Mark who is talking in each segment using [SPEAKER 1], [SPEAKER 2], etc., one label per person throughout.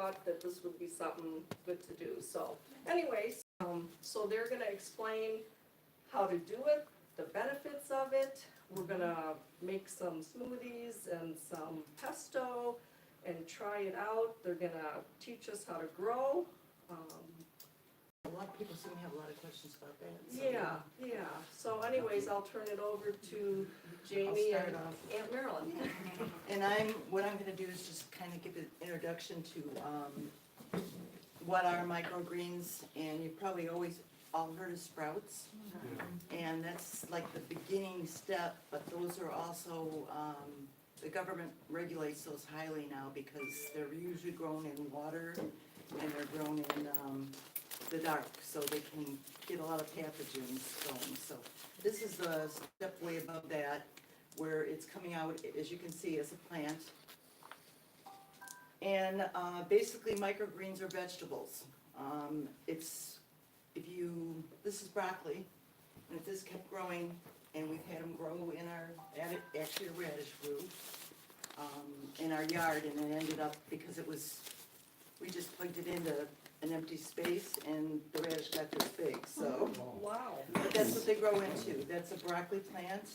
[SPEAKER 1] thought that this would be something good to do. So anyways, so they're gonna explain how to do it, the benefits of it. We're gonna make some smoothies and some pesto and try it out. They're gonna teach us how to grow.
[SPEAKER 2] A lot of people seem to have a lot of questions about that. So
[SPEAKER 1] Yeah. So anyways, I'll turn it over to Jamie
[SPEAKER 2] start
[SPEAKER 1] and
[SPEAKER 2] off.
[SPEAKER 1] Aunt Marilyn.
[SPEAKER 2] And what I'm gonna do is just kind of give an introduction to, what are microgreens, and you've probably always all heard of sprouts. And that's like the beginning step, but those are also, the government regulates those highly now because they're usually grown in water and they're grown in, the dark, so they can get a lot of pathogens going. So this is the step way above that, where it's coming out, as you can see, as a plant. And basically microgreens are vegetables. This is broccoli, and if this kept growing, and we've had them grow in actually a radish grew, in our yard, and it ended up, because we just plugged it into an empty space, and the radish got this big, so.
[SPEAKER 1] Wow.
[SPEAKER 2] But that's what they grow into, that's a broccoli plant.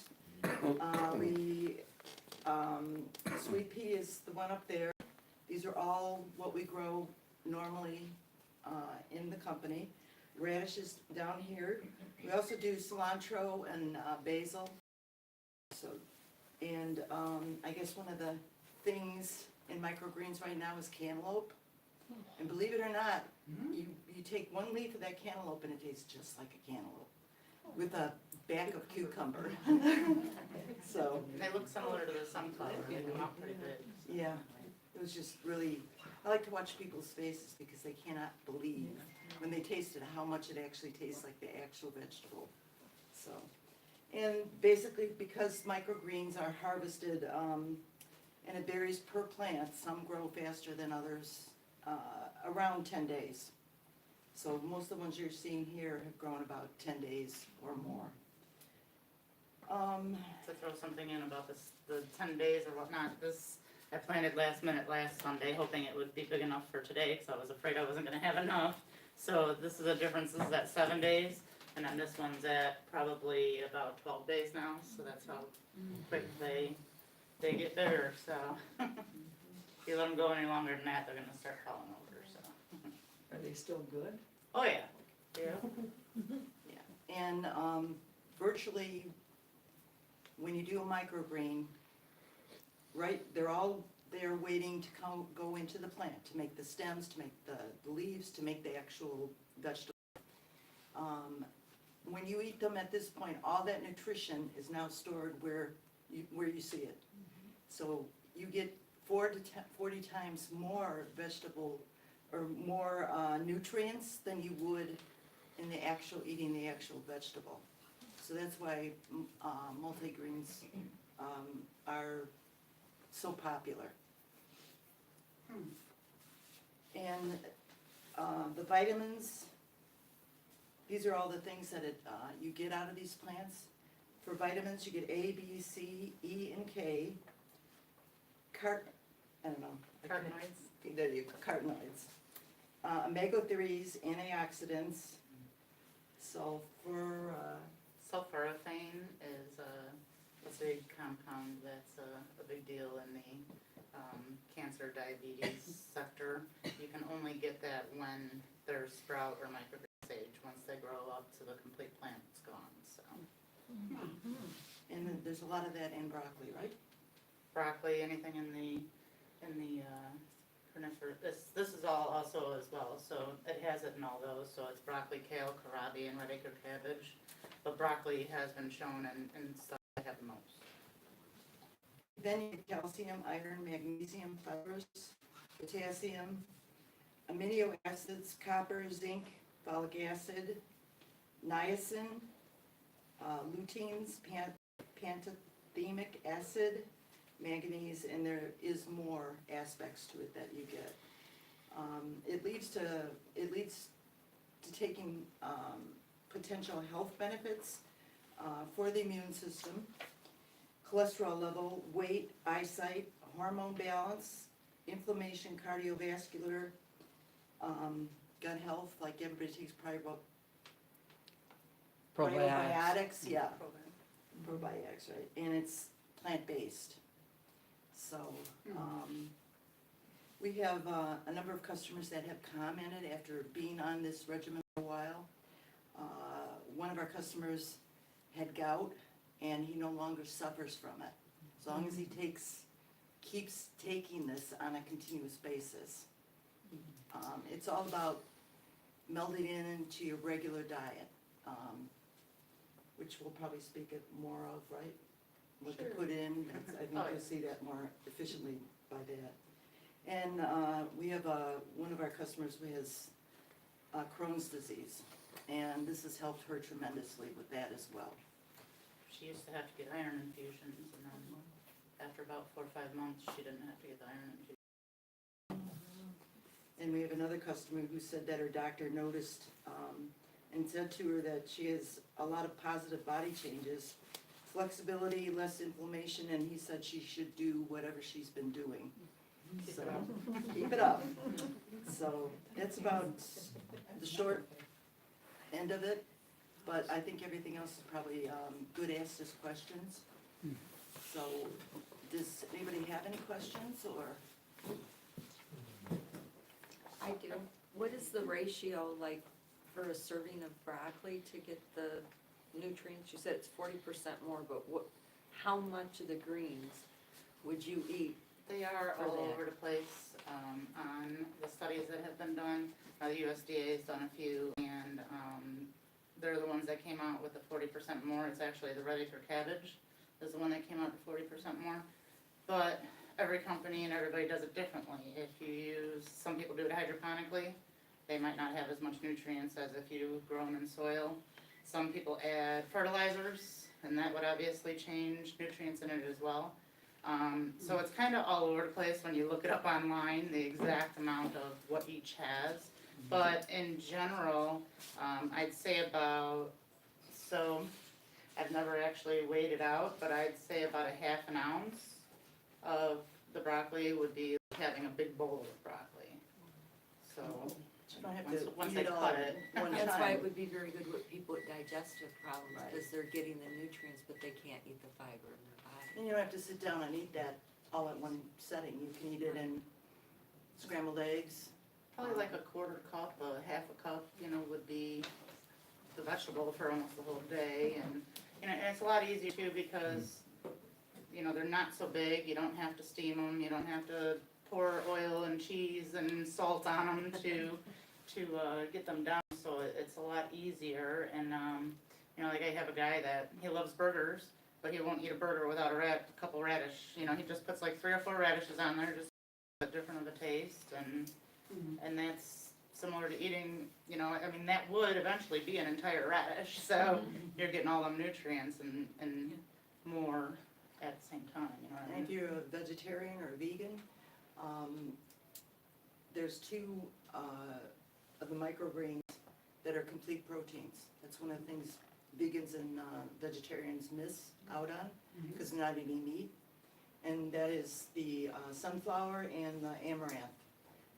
[SPEAKER 2] Sweet pea is the one up there. These are all what we grow normally in the company. Radish is down here. We also do cilantro and basil. So, and I guess one of the things in microgreens right now is cantaloupe. And believe it or not, you take one leaf of that cantaloupe and it tastes just like a cantaloupe with a back of cucumber. So,
[SPEAKER 3] They look similar to the sunflower, they come out pretty big.
[SPEAKER 2] yeah, it was just really, I like to watch people's faces because they cannot believe when they taste it how much it actually tastes like the actual vegetable. So, and basically because microgreens are harvested, and it varies per plant, some grow faster than others, around 10 days. So most of the ones you're seeing here have grown about 10 days or more.
[SPEAKER 3] To throw something in about this, the 10 days or whatnot, I planted last minute last Sunday, hoping it would be big enough for today, because I was afraid I wasn't gonna have enough. So this is the difference, this is at 7 days, and then this one's at probably about 12 days now, so that's how quick they get bigger, so. If you let them go any longer than that, they're gonna start falling over, so.
[SPEAKER 1] Are they still good?
[SPEAKER 3] Oh, yeah. Yeah.
[SPEAKER 2] Yeah, and virtually, when you do a microgreen, right, they're waiting to go into the plant, to make the stems, to make the leaves, to make the actual vegetable. When you eat them at this point, all that nutrition is now stored where you see it. So you get 40 times more vegetable, or more nutrients than you would in eating the actual vegetable. So that's why multi-greens are so popular. And the vitamins, these are all the things that you get out of these plants. For vitamins, you get A, B, C, E, and K.
[SPEAKER 3] Carotenoids.
[SPEAKER 2] There you go, carotenoids. Omega-3s, antioxidants, sulfur,
[SPEAKER 3] Sulforaphane is a big compound that's a big deal in the cancer, diabetes sector. You can only get that when they're sprout or microgreen stage. Once they grow up to the complete plant, it's gone, so.
[SPEAKER 2] and then there's a lot of that in broccoli, right?
[SPEAKER 3] Broccoli, anything in the cruciferous, this is all also as well, so it has it in all those, so it's broccoli, kale, kohlrabi, and red acre cabbage. But broccoli has been shown in stuff that have the most.
[SPEAKER 2] Then you get calcium, iron, magnesium, phosphorus, potassium, amino acids, copper, zinc, folic acid, niacin, luteins, pantothenic acid, manganese, and there is more aspects to it that you get. It leads to taking potential health benefits for the immune system, cholesterol level, weight, eyesight, hormone balance, inflammation, cardiovascular, gut health, like everybody takes probiotics, yeah, probiotics, right, and it's plant-based. So, we have a number of customers that have commented after being on this regimen for a while. One of our customers had gout, and he no longer suffers from it, as long as he keeps taking this on a continuous basis. It's all about melding it into your regular diet, which we'll probably speak it more of, right? What to
[SPEAKER 1] Sure.
[SPEAKER 2] put in, I think
[SPEAKER 3] Oh,
[SPEAKER 2] you'll see that more efficiently by that. And we have one of our customers who has Crohn's disease, and this has helped her tremendously with that as well.
[SPEAKER 3] She used to have to get iron infusions, and then after about 4 or 5 months, she didn't have to get the iron infusion.
[SPEAKER 2] And we have another customer who said that her doctor noticed and said to her that she has a lot of positive body changes, flexibility, less inflammation, and he said she should do whatever she's been doing.
[SPEAKER 3] Keep
[SPEAKER 2] So,
[SPEAKER 3] it up.
[SPEAKER 2] keep it up. So that's about the short end of it, but I think everything else is probably good asked as questions. So, does anybody have any questions, or?
[SPEAKER 4] I do. What is the ratio like for a serving of broccoli to get the nutrients? You said it's 40% more, but how much of the greens would you eat?
[SPEAKER 3] They are
[SPEAKER 4] For
[SPEAKER 3] all
[SPEAKER 4] that.
[SPEAKER 3] over the place on the studies that have been done. The USDA has done a few, and they're the ones that came out with the 40% more. It's actually the ready for cabbage is the one that came out with 40% more. But every company and everybody does it differently. If you use, some people do it hydroponically, they might not have as much nutrients as if you grow them in soil. Some people add fertilizers, and that would obviously change nutrients in it as well. So it's kind of all over the place when you look it up online, the exact amount of what each has. But in general, I'd say about, so I've never actually weighed it out, but I'd say about a half an ounce of the broccoli would be having a big bowl of broccoli. So
[SPEAKER 2] You don't have
[SPEAKER 3] once
[SPEAKER 2] to
[SPEAKER 3] they
[SPEAKER 2] eat it all
[SPEAKER 3] cut
[SPEAKER 2] at
[SPEAKER 3] it.
[SPEAKER 2] one
[SPEAKER 4] That's why it
[SPEAKER 2] time.
[SPEAKER 4] would be very good with people with digestive problems,
[SPEAKER 2] Right.
[SPEAKER 4] because they're getting the nutrients, but they can't eat the fiber in their body.
[SPEAKER 2] And you don't have to sit down and eat that all at one setting. You can eat it in scrambled eggs.
[SPEAKER 3] Probably like a quarter cup, a half a cup, would be the vegetable for almost the whole day. And and it's a lot easier too because, they're not so big. You don't have to steam them. You don't have to pour oil and cheese and salt on them to get them done. So it's a lot easier. And, like I have a guy that he loves burgers, but he won't eat a burger without a couple radish. He just puts like 3 or 4 radishes on there, just a different of a taste. And that's similar to eating, that would eventually be an entire radish. So you're getting all them nutrients and more at the same time, you know what I
[SPEAKER 2] And if
[SPEAKER 3] mean?
[SPEAKER 2] you're a vegetarian or a vegan, there's 2 of the microgreens that are complete proteins. That's one of the things vegans and vegetarians miss out on, because they're not eating meat. And that is the sunflower and the amaranth.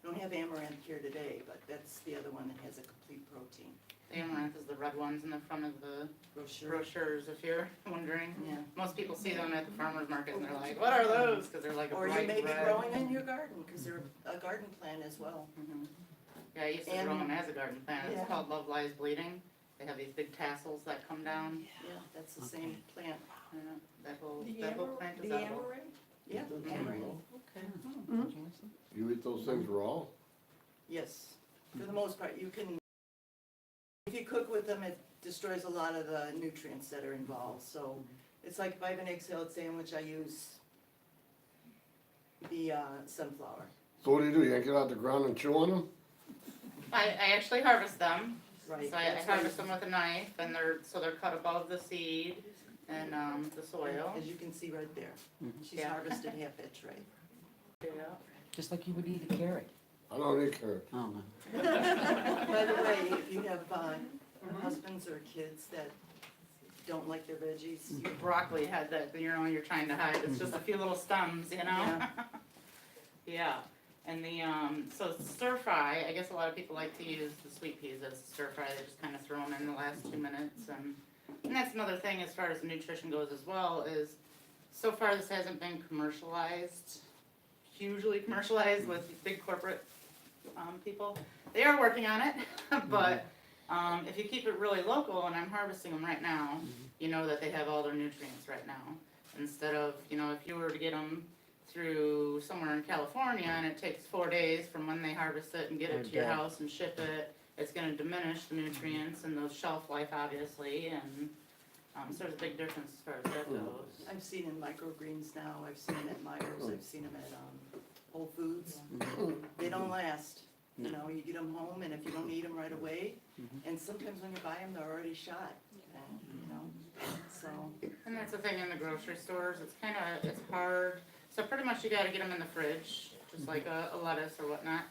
[SPEAKER 2] We don't have amaranth here today, but that's the other one that has a complete protein.
[SPEAKER 3] The amaranth is the red ones in the front of the
[SPEAKER 2] Brochure.
[SPEAKER 3] brochures, if you're wondering.
[SPEAKER 2] Yeah.
[SPEAKER 3] Most people see them at the farmer's market and they're like, what are those? Because they're like a
[SPEAKER 2] Or you
[SPEAKER 3] bright
[SPEAKER 2] may be
[SPEAKER 3] red.
[SPEAKER 2] growing in your garden, because they're a garden plant as well.
[SPEAKER 3] Mhm. Yeah, I used to
[SPEAKER 2] And-
[SPEAKER 3] grow them as a garden plant.
[SPEAKER 2] Yeah.
[SPEAKER 3] It's called Love Lies Bleeding. They have these big tassels that come down.
[SPEAKER 2] Yeah, that's the same plant.
[SPEAKER 3] That whole plant is
[SPEAKER 1] The
[SPEAKER 3] edible.
[SPEAKER 1] amaranth?
[SPEAKER 2] Yeah, amaranth.
[SPEAKER 1] Okay.
[SPEAKER 5] You eat those things raw?
[SPEAKER 2] Yes, for the most part, you can, if you cook with them, it destroys a lot of the nutrients that are involved, so it's like if I have an egg salad sandwich, I use the sunflower.
[SPEAKER 5] So what do? You yank it out the ground and chew on them?
[SPEAKER 3] I actually harvest them.
[SPEAKER 2] Right.
[SPEAKER 3] So I
[SPEAKER 2] that's why
[SPEAKER 3] harvest them with a knife and they're cut above the seed and the soil.
[SPEAKER 2] As you can see right there, she's
[SPEAKER 3] Yeah.
[SPEAKER 2] harvested half that tray.
[SPEAKER 3] Yeah.
[SPEAKER 6] Just like you would eat a carrot.
[SPEAKER 5] I don't eat carrots.
[SPEAKER 6] Oh, no.
[SPEAKER 2] By the way, if you have husbands or kids that don't like their veggies,
[SPEAKER 3] Your broccoli had that, you're trying to hide. It's just a few little stems,
[SPEAKER 2] Yeah.
[SPEAKER 3] Yeah. And the, so stir fry, I guess a lot of people like to use the sweet peas as stir fry, they just kinda throw them in the last 2 minutes, and that's another thing as far as nutrition goes as well, is so far this hasn't been commercialized, hugely commercialized with big corporate, people. They are working on it, but, if you keep it really local, and I'm harvesting them right now, you know that they have all their nutrients right now. Instead of, if you were to get them through somewhere in California and it takes 4 days from when they harvest it and get it to your house and ship it, it's gonna diminish the nutrients and the shelf life obviously, and, so there's a big difference as far as that goes.
[SPEAKER 2] I've seen in MicroGreens now, I've seen them at Myers, I've seen them at, Whole Foods. They don't last, you get them home and if you don't eat them right away, and sometimes when you buy them, they're already shot, so.
[SPEAKER 3] And that's the thing in the grocery stores, it's hard, so pretty much you gotta get them in the fridge, just like a lettuce or whatnot.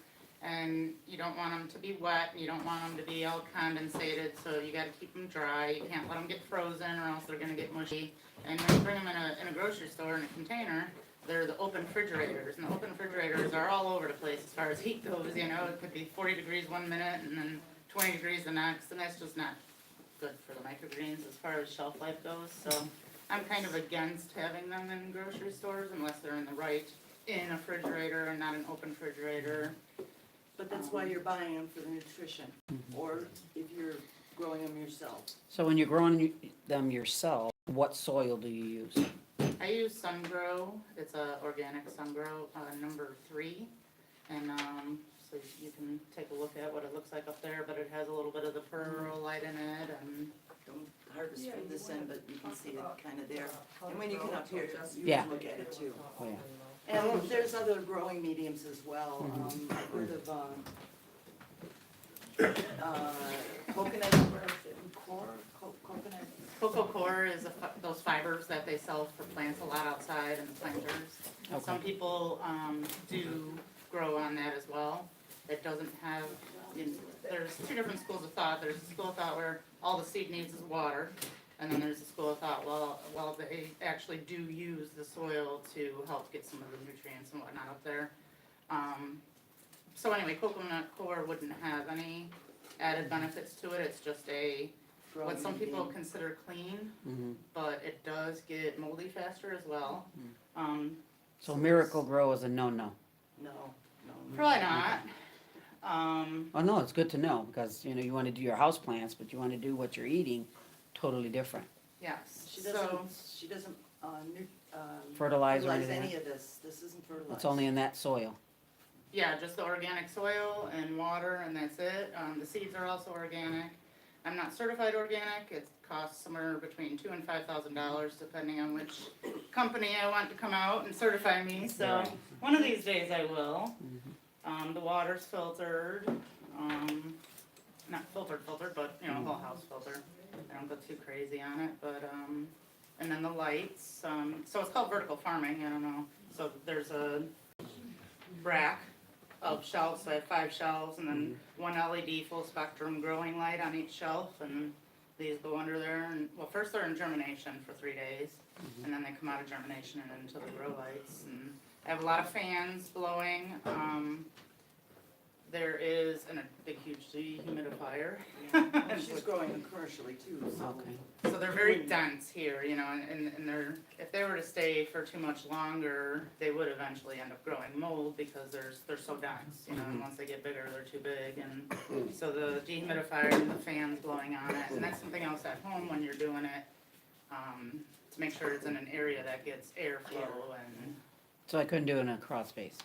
[SPEAKER 3] And you don't want them to be wet, you don't want them to be all condensated, so you gotta keep them dry, you can't let them get frozen or else they're gonna get mushy. And when you bring them in a grocery store in a container, they're the open refrigerators, and the open refrigerators are all over the place as far as heat goes, it could be 40 degrees 1 minute and then 20 degrees the next, and that's just not good for the microgreens as far as shelf life goes, so I'm kind of against having them in grocery stores unless they're in a refrigerator and not an open refrigerator.
[SPEAKER 2] But that's why you're buying them for the nutrition, or if you're growing them yourself.
[SPEAKER 6] So when you're growing them yourself, what soil do you use?
[SPEAKER 3] I use SunGrow, it's a organic SunGrow, number 3, and so you can take a look at what it looks like up there, but it has a little bit of the perlite in it, and
[SPEAKER 2] Don't harvest from this end, but you can see it kind of there. And when you come up here, you
[SPEAKER 6] Yeah.
[SPEAKER 2] can look at it too.
[SPEAKER 6] Oh, yeah.
[SPEAKER 2] And there's other growing mediums as well. I've heard of, coconut coconut.
[SPEAKER 3] Cocoa Core is those fibers that they sell for plants a lot outside in the planters.
[SPEAKER 6] Okay.
[SPEAKER 3] Some people do grow on that as well. It doesn't have, there's 2 different schools of thought. There's a school of thought where all the seed needs is water, and then there's a school of thought, well, they actually do use the soil to help get some of the nutrients and whatnot up there. So anyway, Coconut Core wouldn't have any added benefits to it. It's just what some people consider clean, but it does get moldy faster as well.
[SPEAKER 6] So Miracle Grow is a no-no.
[SPEAKER 2] No.
[SPEAKER 3] Probably not.
[SPEAKER 6] Oh, no, it's good to know, because, you want to do your house plants, but you want to do what you're eating totally different.
[SPEAKER 3] Yes.
[SPEAKER 2] She
[SPEAKER 3] So
[SPEAKER 2] doesn't,
[SPEAKER 6] Fertilize or
[SPEAKER 2] fertilize
[SPEAKER 6] anything?
[SPEAKER 2] any of this. This isn't fertilized.
[SPEAKER 6] It's only in that soil.
[SPEAKER 3] yeah, just the organic soil and water, and that's it. The seeds are also organic. I'm not certified organic. It costs somewhere between $2,000 and $5,000 depending on which company I want to come out and certify me. So
[SPEAKER 6] Right.
[SPEAKER 3] one of these days I will. The water's filtered, not filtered, but whole house filter. I don't go too crazy on it, but and then the lights. So it's called vertical farming. I don't know. So there's a rack of shelves. So I have 5 shelves, and then 1 LED full spectrum growing light on each shelf, and these go under there. And well, first they're in germination for 3 days, and then they come out of germination and into the grow lights. And I have a lot of fans blowing. There is a big, huge dehumidifier.
[SPEAKER 2] And she's growing them commercially too, so.
[SPEAKER 6] Okay.
[SPEAKER 3] So they're very dense here, and they're, if they were to stay for too much longer, they would eventually end up growing mold because they're so dense, and once they get bigger, they're too big, and so the dehumidifier and the fans blowing on it, and that's something else at home when you're doing it, to make sure it's in an area that gets airflow and,
[SPEAKER 6] So I couldn't do it in a crawl space.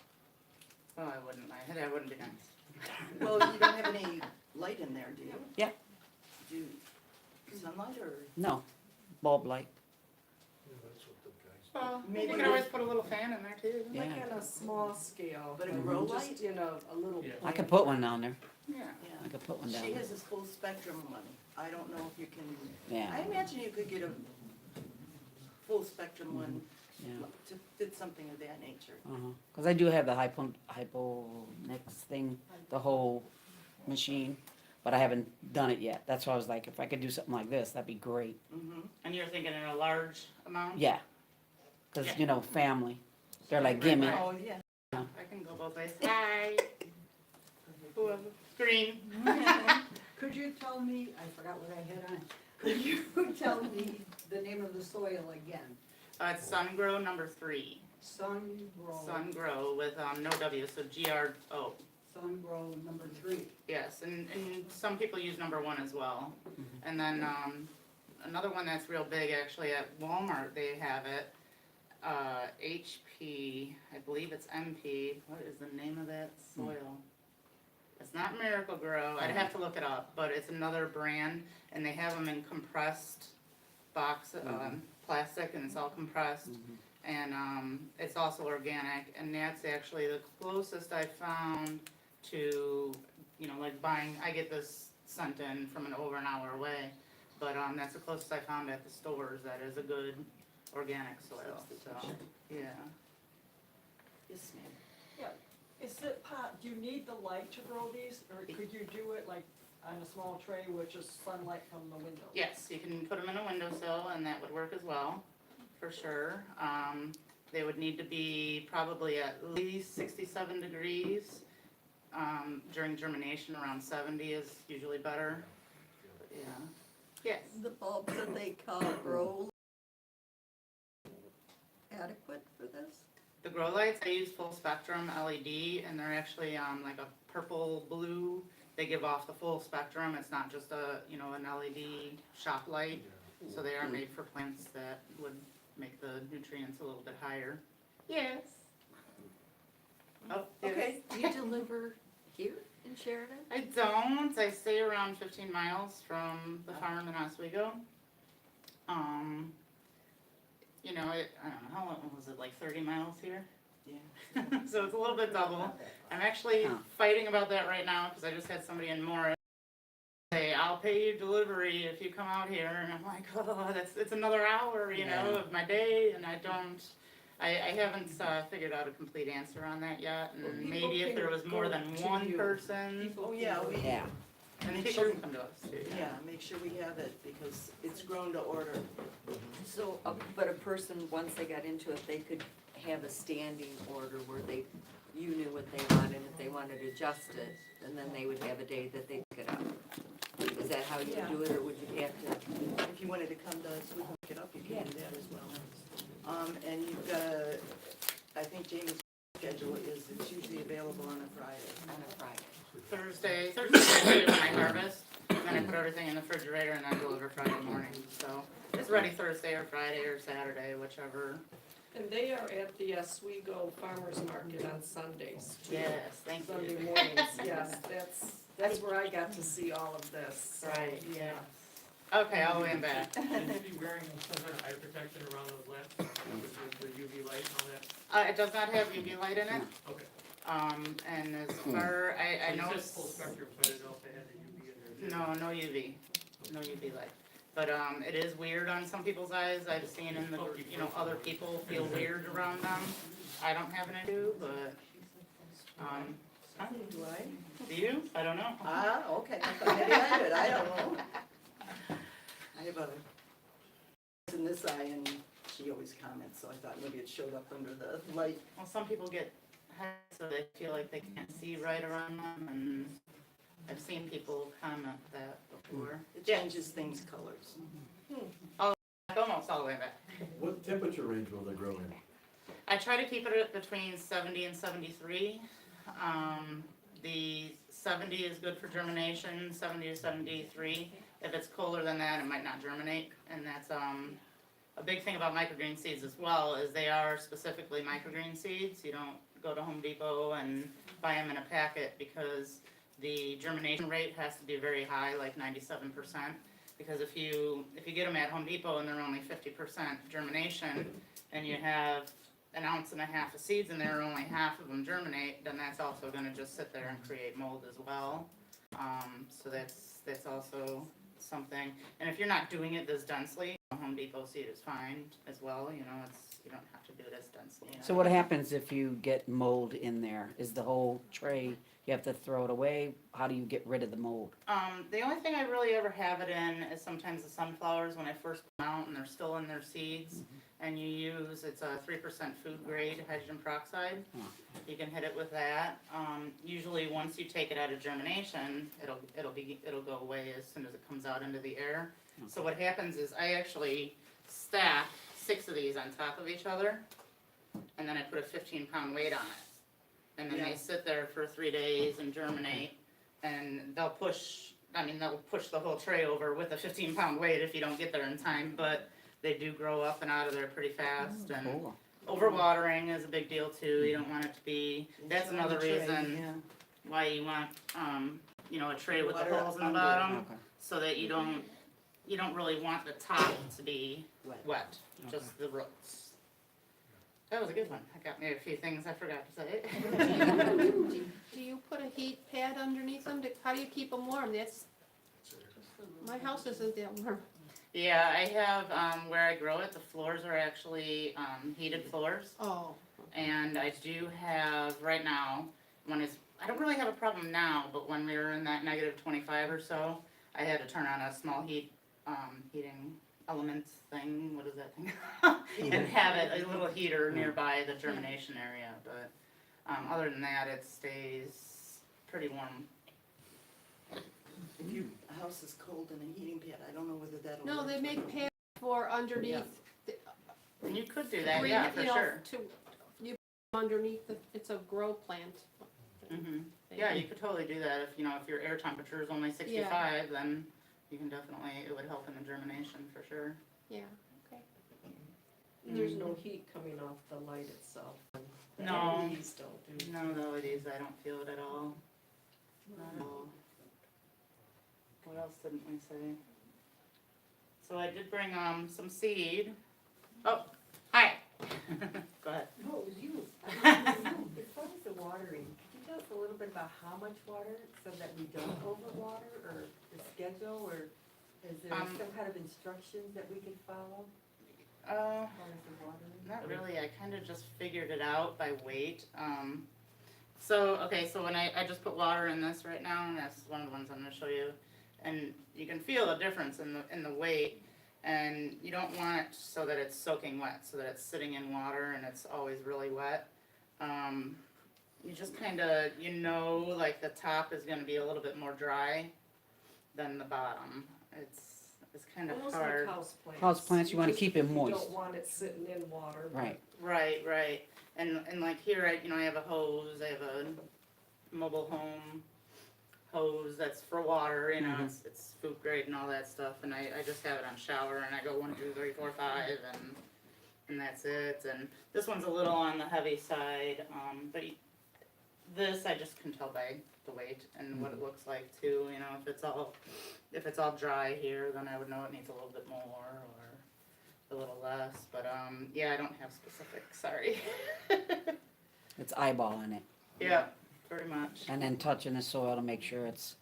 [SPEAKER 3] oh, I wouldn't, that wouldn't be nice.
[SPEAKER 2] Well, you don't have any light in there, do you?
[SPEAKER 6] Yeah.
[SPEAKER 2] Do you, sunlight or?
[SPEAKER 6] No, bulb light.
[SPEAKER 3] Well, you
[SPEAKER 2] Maybe
[SPEAKER 3] can always put a little fan in there too.
[SPEAKER 6] Yeah.
[SPEAKER 1] Like on a small scale.
[SPEAKER 2] But a grow light?
[SPEAKER 1] Just in a little.
[SPEAKER 7] Yeah.
[SPEAKER 6] I could put one down there.
[SPEAKER 3] Yeah.
[SPEAKER 6] I could put one down
[SPEAKER 2] She
[SPEAKER 6] there.
[SPEAKER 2] has this full spectrum one. I don't know if you can,
[SPEAKER 6] Yeah,
[SPEAKER 2] I imagine you could get a full spectrum one
[SPEAKER 6] yeah.
[SPEAKER 2] to fit something of that nature.
[SPEAKER 6] Because I do have the hyponics thing, the whole machine, but I haven't done it yet. That's why I was like, if I could do something like this, that'd be great.
[SPEAKER 3] And you're thinking in a large amount?
[SPEAKER 6] Yeah, because, family, they're like, gimme.
[SPEAKER 2] Oh, yeah.
[SPEAKER 3] I can go both ways. Hi. Whoever. Green.
[SPEAKER 7] Could you tell me, I forgot what I had on, could you tell me the name of the soil again?
[SPEAKER 3] It's Sungrow number 3.
[SPEAKER 7] Sungrow.
[SPEAKER 3] Sungrow with no W, so GRO.
[SPEAKER 7] Sungrow number 3.
[SPEAKER 3] Yes, and some people use number 1 as well. And then another one that's real big actually at Walmart, they have it. HP, I believe it's MP. What is the name of that soil? It's not MicroGreens. I'd have to look it up, but it's another brand, and they have them in compressed box plastic, and it's all compressed. And it's also organic, and that's actually the closest I found to, you know, like buying. I get this sent in from over an hour away, but that's the closest I found at the stores. That is a good organic soil. So yeah.
[SPEAKER 2] Yes, ma'am.
[SPEAKER 8] Is it do you need the light to grow these, or could you do it like on a small tray with just sunlight from the window?
[SPEAKER 3] Yes, you can put them in a windowsill, and that would work as well, for sure. They would need to be probably at least 67 degrees. During germination, around 70 is usually better. But yeah. Yes.
[SPEAKER 4] The bulbs that they grow adequate for this?
[SPEAKER 3] The grow lights, I use full spectrum LED, and they're actually like a purple blue. They give off the full spectrum. It's not just an LED shop light. So they are made for plants that would make the nutrients a little bit higher. Yes. Oh, yes.
[SPEAKER 4] Okay, you deliver here in Sheridan?
[SPEAKER 3] I don't. I stay around 15 miles from the farm in Oswego. You know, I don't know, how long was it, like 30 miles here?
[SPEAKER 2] Yeah.
[SPEAKER 3] So it's a little bit double. I'm actually fighting about that right now because I just had somebody in Morris say, I'll pay you delivery if you come out here. And I'm like, oh, it's another hour, you know, of my day. And I haven't figured out a complete answer on that yet. And
[SPEAKER 1] Well, people
[SPEAKER 3] maybe if
[SPEAKER 1] can
[SPEAKER 3] there was more than
[SPEAKER 1] go to
[SPEAKER 3] one
[SPEAKER 1] you.
[SPEAKER 3] person.
[SPEAKER 1] People
[SPEAKER 2] Oh, yeah, we,
[SPEAKER 6] Yeah.
[SPEAKER 3] And
[SPEAKER 2] Make
[SPEAKER 3] people
[SPEAKER 2] sure-
[SPEAKER 3] can come to us too.
[SPEAKER 2] yeah, make sure we have it because it's grown to order.
[SPEAKER 4] So, but a person, once they got into it, they could have a standing order where you knew what they wanted, if they wanted to adjust it, and then they would have a day that they pick it up. Is that how you do it, or would you have to?
[SPEAKER 2] If you wanted to come to us, we can pick it up, you can do that as well. And you've got I think Jamie's schedule is, it's usually available on a Friday.
[SPEAKER 4] On a Friday.
[SPEAKER 3] Thursday when I harvest, and then I put everything in the refrigerator and then deliver Friday morning. So it's ready Thursday or Friday or Saturday, whichever.
[SPEAKER 1] And they are at the Oswego Farmers Market on Sundays too.
[SPEAKER 3] Yes, thank
[SPEAKER 1] Sunday
[SPEAKER 3] you.
[SPEAKER 1] mornings, yes, that's where I got to see all of this, so,
[SPEAKER 3] Right,
[SPEAKER 1] yeah.
[SPEAKER 3] Okay, I'll weigh back.
[SPEAKER 9] Should you be wearing some kind of eye protection around those lips, with the UV light and all that?
[SPEAKER 3] It does not have UV light in it.
[SPEAKER 9] Okay.
[SPEAKER 3] And as far, I know.
[SPEAKER 9] So you said full spectrum, so I didn't know if they had the UV in there.
[SPEAKER 3] No, no UV, no UV light. But it is weird on some people's eyes. I've seen in the, other people feel weird around them. I don't have an issue, but,
[SPEAKER 2] Do I?
[SPEAKER 3] do you? I don't know.
[SPEAKER 2] Okay, I thought maybe I did, I don't know. I have in this eye and she always comments, so I thought maybe it showed up under the light.
[SPEAKER 3] Well, some people get head, so they feel like they can't see right around them, and I've seen people comment that before.
[SPEAKER 2] It changes things colors.
[SPEAKER 3] Almost all the way back.
[SPEAKER 10] What temperature range will they grow in?
[SPEAKER 3] I try to keep it at between 70 and 73. The 70 is good for germination, 70 to 73. If it's colder than that, it might not germinate, and that's a big thing about microgreen seeds as well, is they are specifically microgreen seeds. You don't go to Home Depot and buy them in a packet because the germination rate has to be very high, like 97%. Because if you get them at Home Depot and they're only 50% germination, and you have 1.5 ounces of seeds in there, only half of them germinate, then that's also going to just sit there and create mold as well. So that's also something. And if you're not doing it this densely, a Home Depot seed is fine as well. You don't have to do it as densely.
[SPEAKER 6] So what happens if you get mold in there? Is the whole tray, you have to throw it away? How do you get rid of the mold?
[SPEAKER 3] The only thing I really ever have it in is sometimes the sunflowers when I first come out and they're still in their seeds. and you use, it's a 3% food grade hydrogen peroxide.
[SPEAKER 6] Hmm.
[SPEAKER 3] You can hit it with that. Usually once you take it out of germination, it'll go away as soon as it comes out into the air. So what happens is I actually stack 6 of these on top of each other, and then I put a 15-pound weight on it. And then they sit there for 3 days and germinate, and they'll push the whole tray over with a 15-pound weight if you don't get there in time, but they do grow up and out of there pretty fast. And
[SPEAKER 6] Cool.
[SPEAKER 3] overwatering is a big deal too. You don't want it to be, that's another reason
[SPEAKER 2] Yeah.
[SPEAKER 3] why you want, a tray with the
[SPEAKER 2] Water
[SPEAKER 3] holes in the
[SPEAKER 2] under.
[SPEAKER 3] bottom,
[SPEAKER 6] Okay.
[SPEAKER 3] so that you don't really want the top to be wet, just the roots. That was a good one. I got me a few things I forgot to say.
[SPEAKER 11] Do you put a heat pad underneath them? How do you keep them warm? My house isn't that warm.
[SPEAKER 3] Yeah, I have, where I grow it, the floors are actually, heated floors.
[SPEAKER 11] Oh.
[SPEAKER 3] And I do have, right now, I don't really have a problem now, but when we were in that -25 or so, I had to turn on a small heating element thing, what is that thing? And have a little heater nearby the germination area, but, other than that, it stays pretty warm.
[SPEAKER 2] If your house is cold and a heating pad, I don't know whether that'll.
[SPEAKER 11] No,
[SPEAKER 2] work
[SPEAKER 11] they
[SPEAKER 2] for
[SPEAKER 11] make
[SPEAKER 2] you.
[SPEAKER 11] pads for underneath.
[SPEAKER 3] And you could do that,
[SPEAKER 11] green,
[SPEAKER 3] yeah, for sure.
[SPEAKER 11] You put underneath it's a grow plant.
[SPEAKER 3] Yeah, you could totally do that if your air temperature is only 65, then you can definitely, it would help in the germination for sure.
[SPEAKER 11] Yeah, okay.
[SPEAKER 1] There's no heat coming off the light itself. The
[SPEAKER 3] No.
[SPEAKER 1] LEDs don't do.
[SPEAKER 3] No, the LEDs, I don't feel it at all. Not at all. What else didn't we say? So I did bring some seed. Oh, hi. Go ahead.
[SPEAKER 12] No, it was you. As far as the watering, could you tell us a little bit about how much water, so that we don't overwater, or the schedule, or is there some kind of instructions that we can follow as far as the watering?
[SPEAKER 3] Not really, I kind of just figured it out by weight. So when I just put water in this right now, and that's one of the ones I'm gonna show you. And you can feel the difference in the weight, and you don't want it so that it's soaking wet, so that it's sitting in water and it's always really wet. You just kinda, like the top is gonna be a little bit more dry than the bottom. It's kinda
[SPEAKER 1] Almost
[SPEAKER 3] hard.
[SPEAKER 1] like house plants.
[SPEAKER 6] House plants, you wanna
[SPEAKER 1] just-
[SPEAKER 6] keep it
[SPEAKER 1] You
[SPEAKER 6] moist.
[SPEAKER 1] don't want it sitting in water.
[SPEAKER 6] Right.
[SPEAKER 3] Right. And like here, I have a hose, I have a mobile home hose that's for water, it's food grade and all that stuff, and I just have it on shower, and I go 1, 2, 3, 4, 5, and that's it. And this one's a little on the heavy side, but this I just can tell by the weight and what it looks like too. If it's all dry here, then I would know it needs a little bit more or a little less. But I don't have specifics. Sorry.
[SPEAKER 6] It's eyeballing it.
[SPEAKER 3] Yeah, pretty much.
[SPEAKER 6] And then touching the soil to make sure it's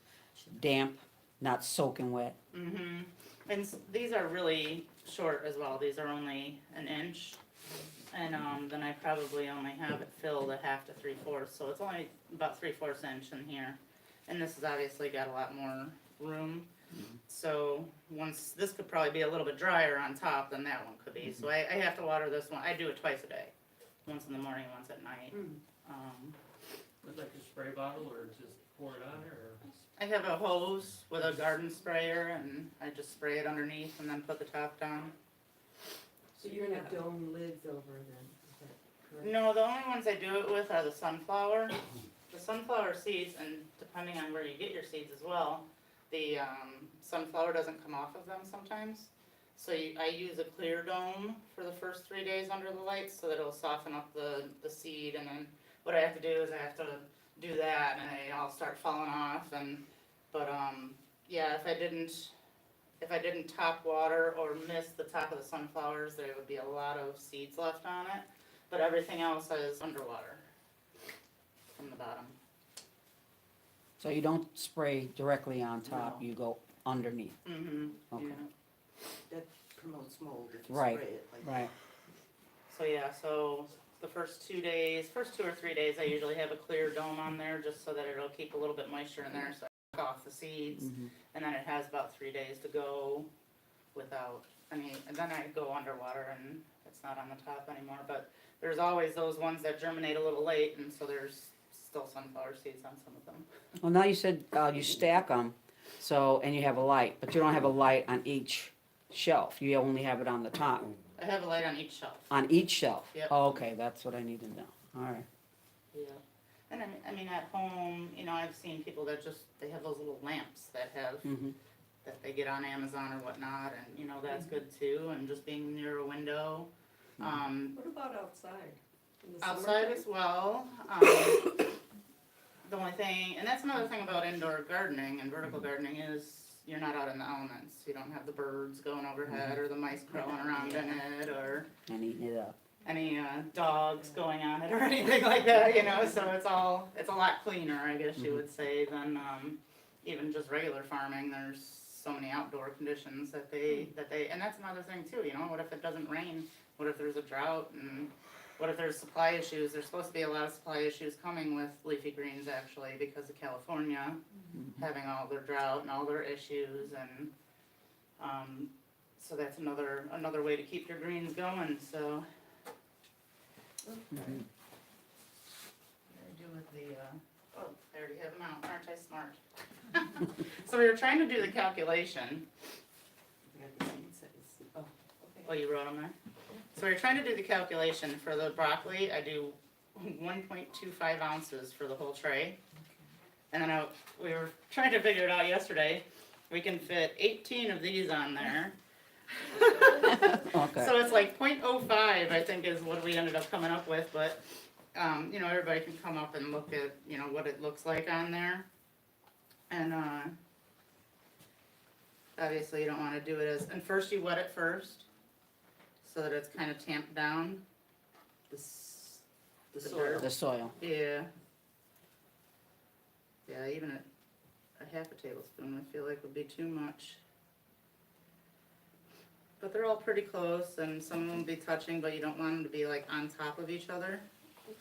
[SPEAKER 6] damp, not soaking wet.
[SPEAKER 3] Mhm. And these are really short as well. These are only 1 inch. And then I probably only have it filled 1/2 to 3/4, so it's only about 3/4 inch in here. And this has obviously got a lot more room. So this could probably be a little bit drier on top than that one could be. So I have to water this one. I do it twice a day, once in the morning, once at night.
[SPEAKER 9] With like a spray bottle, or just pour it on there, or?
[SPEAKER 3] I have a hose with a garden sprayer, and I just spray it underneath and then put the top down.
[SPEAKER 12] So you're gonna dome lids over then, is that correct?
[SPEAKER 3] No, the only ones I do it with are the sunflower. The sunflower seeds, and depending on where you get your seeds as well, the sunflower doesn't come off of them sometimes. So I use a clear dome for the first 3 days under the lights, so that it'll soften up the seed. And then what I have to do is I have to do that, and they all start falling off. If I didn't top water or miss the top of the sunflowers, there would be a lot of seeds left on it. But everything else is underwater from the bottom.
[SPEAKER 6] So you don't spray directly on top, you go underneath.
[SPEAKER 3] Mm-hmm.
[SPEAKER 6] Okay.
[SPEAKER 2] That promotes mold if you
[SPEAKER 6] Right,
[SPEAKER 2] spray it like that.
[SPEAKER 6] Right.
[SPEAKER 3] So the first 2 or 3 days, I usually have a clear dome on there just so that it'll keep a little bit moisture in there, so I knock off the seeds.
[SPEAKER 6] Mhm.
[SPEAKER 3] And then it has about 3 days to go without and then I go underwater and it's not on the top anymore, but there's always those ones that germinate a little late, and so there's still sunflower seeds on some of them.
[SPEAKER 6] Well, now you said, you stack them, so, and you have a light, but you don't have a light on each shelf, you only have it on the top,
[SPEAKER 3] I have a light on each shelf.
[SPEAKER 6] on each shelf?
[SPEAKER 3] Yep.
[SPEAKER 6] Oh, okay, that's what I need to know, alright.
[SPEAKER 3] Yeah. And I mean, at home, you know, I've seen people that just, they have those little lamps that have,
[SPEAKER 6] Mm-hmm.
[SPEAKER 3] that they get on Amazon or whatnot, and, you know, that's good too, and just being near a window.
[SPEAKER 1] What about outside? In the
[SPEAKER 3] Outside
[SPEAKER 1] summertime?
[SPEAKER 3] as well, the only thing, and that's another thing about indoor gardening and vertical gardening is you're not out in the elements. You don't have the birds going overhead or the mice crawling around in it or
[SPEAKER 6] And eating it up.
[SPEAKER 3] any dogs going on it or anything like that, you know, so it's a lot cleaner, I guess you would say, than even just regular farming. There's so many outdoor conditions that they, and that's another thing too, you know, what if it doesn't rain? What if there's a drought, and what if there's supply issues? There's supposed to be a lot of supply issues coming with leafy greens actually because of California having all their drought and all their issues, and so that's another way to keep your greens going, so.
[SPEAKER 6] Mhm.
[SPEAKER 3] What do I do with the, oh, I already have them out, aren't I smart? So we were trying to do the calculation. Oh, you wrote them there? So we were trying to do the calculation for the broccoli. I do 1.25 ounces for the whole tray. And then we were trying to figure it out yesterday. We can fit 18 of these on there.
[SPEAKER 6] Okay.
[SPEAKER 3] So it's like 0.05, I think, is what we ended up coming up with, but, you know, everybody can come up and look at, you know, what it looks like on there. And, obviously you don't wanna do it and first you wet it first, so that it's kinda tamped down. The soil.
[SPEAKER 6] The soil.
[SPEAKER 3] Yeah. Yeah, even a half a tablespoon I feel like would be too much. But they're all pretty close, and some of them will be touching, but you don't want them to be like on top of each other.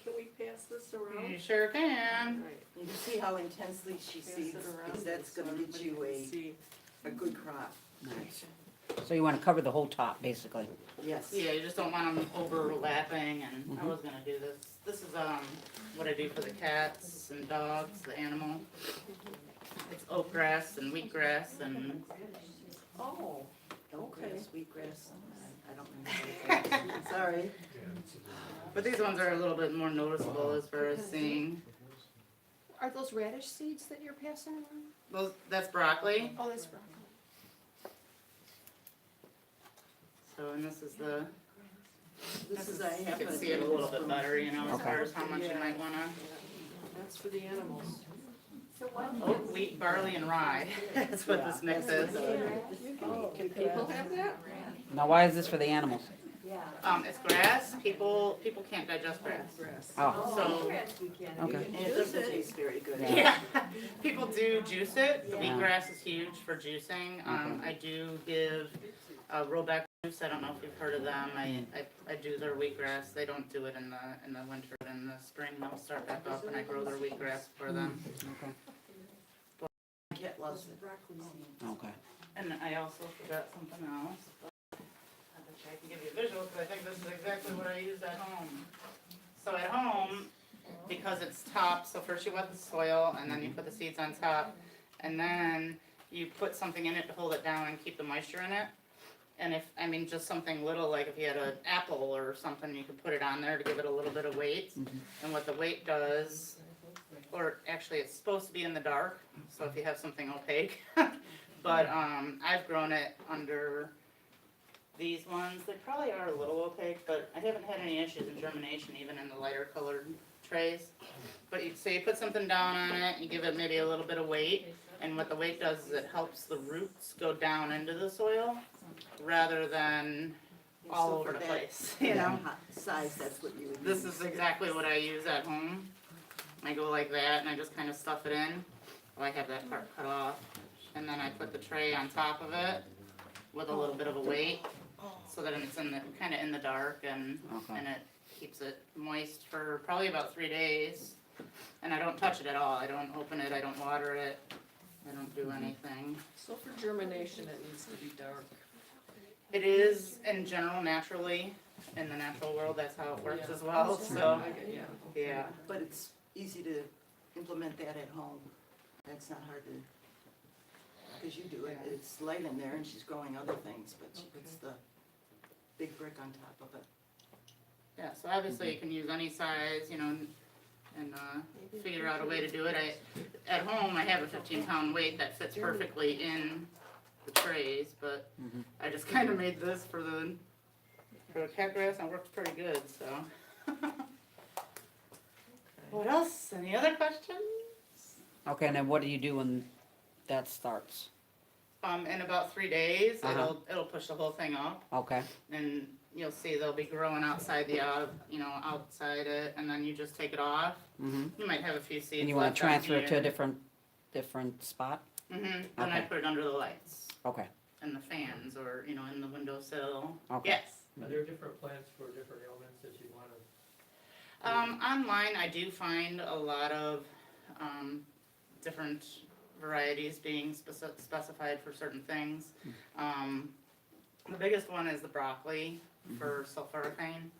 [SPEAKER 1] Can we pass this around?
[SPEAKER 3] You sure can.
[SPEAKER 1] Right.
[SPEAKER 2] You can see how intensely she
[SPEAKER 1] Pass
[SPEAKER 2] seeds,
[SPEAKER 1] it around
[SPEAKER 2] because that's
[SPEAKER 1] so
[SPEAKER 2] gonna get
[SPEAKER 1] everybody
[SPEAKER 2] you
[SPEAKER 1] can see.
[SPEAKER 2] a good crop.
[SPEAKER 6] Nice. So you wanna cover the whole top, basically?
[SPEAKER 2] Yes.
[SPEAKER 3] Yeah, you just don't want them overlapping, and I was gonna do this. This is what I do for the cats and dogs, the animal. It's oat grass and wheatgrass and
[SPEAKER 1] Oh,
[SPEAKER 2] Okay. Sweetgrass, I don't remember. Sorry.
[SPEAKER 3] but these ones are a little bit more noticeable as far as seeing.
[SPEAKER 11] Are those radish seeds that you're passing around?
[SPEAKER 3] That's broccoli.
[SPEAKER 11] Oh, that's broccoli.
[SPEAKER 3] So, and this is the.
[SPEAKER 2] This is a
[SPEAKER 3] You
[SPEAKER 2] half
[SPEAKER 3] can
[SPEAKER 2] a
[SPEAKER 3] see it a little bit better, you know, as
[SPEAKER 6] Okay.
[SPEAKER 3] far as how much you might wanna.
[SPEAKER 1] that's for the animals.
[SPEAKER 3] Oat, wheat, barley, and rye. That's what this mix is.
[SPEAKER 1] Oh, can people have that?
[SPEAKER 6] Now, why is this for the animals?
[SPEAKER 3] It's grass. People can't digest grass.
[SPEAKER 6] Oh,
[SPEAKER 3] So,
[SPEAKER 6] okay.
[SPEAKER 2] And it doesn't taste very good.
[SPEAKER 3] yeah, people do juice it. The
[SPEAKER 6] Yeah.
[SPEAKER 3] wheatgrass is huge for juicing. I do give Roebuck juice. I don't know if you've heard of them. I do their wheatgrass. They don't do it in the winter. In the spring, they'll start back up, and I grow their wheatgrass for them.
[SPEAKER 6] Okay.
[SPEAKER 2] Cat loves it.
[SPEAKER 6] Okay.
[SPEAKER 3] And I also forgot something else. But I bet you I can give you a visual, because I think this is exactly what I use at home. So at home, because it's top, so first you wet the soil, and then you put the seeds on top, and then you put something in it to hold it down and keep the moisture in it. And just something little, like if you had an apple or something, you could put it on there to give it a little bit of weight. And what the weight does, or actually it's supposed to be in the dark, so if you have something opaque. But I've grown it under these ones. They probably are a little opaque, but I haven't had any issues in germination, even in the lighter colored trays. But you put something down on it, you give it maybe a little bit of weight, and what the weight does is it helps the roots go down into the soil rather than all
[SPEAKER 2] So
[SPEAKER 3] over
[SPEAKER 2] for
[SPEAKER 3] the
[SPEAKER 2] that-
[SPEAKER 3] place, you know?
[SPEAKER 2] Hot size, that's what you would
[SPEAKER 3] This
[SPEAKER 2] use.
[SPEAKER 3] is exactly what I use at home. I go like that and I just kind of stuff it in. Well, I have that part cut off. And then I put the tray on top of it with a little bit of a weight so that it's kind of in the dark and
[SPEAKER 6] Okay.
[SPEAKER 3] it keeps it moist for probably about 3 days. And I don't touch it at all. I don't open it, I don't water it, I don't do anything.
[SPEAKER 1] So for germination, it needs to be dark.
[SPEAKER 3] It is in general naturally, in the natural world, that's how it works
[SPEAKER 1] Yeah.
[SPEAKER 3] as well, so,
[SPEAKER 1] Yeah.
[SPEAKER 3] yeah.
[SPEAKER 2] But it's easy to implement that at home. That's not hard to, because you do it, it's light in there and she's growing other things, but she puts the big brick on top of it.
[SPEAKER 3] Yeah, so obviously you can use any size, you know, and figure out a way to do it. At home, I have a 15-pound weight that fits perfectly in the trays, but
[SPEAKER 6] Mhm.
[SPEAKER 3] I just kind of made this for the cat grass and it works pretty good, so. What else? Any other questions?
[SPEAKER 6] Okay, and then what do you do when that starts?
[SPEAKER 3] In about 3 days,
[SPEAKER 6] Uh-huh.
[SPEAKER 3] it'll push the whole thing up,
[SPEAKER 6] Okay,
[SPEAKER 3] and you'll see they'll be growing outside outside it, and then you just take it off.
[SPEAKER 6] mhm.
[SPEAKER 3] You might have a few seeds
[SPEAKER 6] And you wanna
[SPEAKER 3] left on
[SPEAKER 6] transfer it to a
[SPEAKER 3] here.
[SPEAKER 6] different spot?
[SPEAKER 3] Mhm, then I
[SPEAKER 6] Okay.
[SPEAKER 3] put it under the lights
[SPEAKER 6] Okay,
[SPEAKER 3] and the fans, or, in the windowsill.
[SPEAKER 6] okay.
[SPEAKER 3] Yes.
[SPEAKER 9] Are there different plants for different ailments that you wanna?
[SPEAKER 3] Online, I do find a lot of, different varieties being specified for certain things. The biggest one is the broccoli for sulforaphane,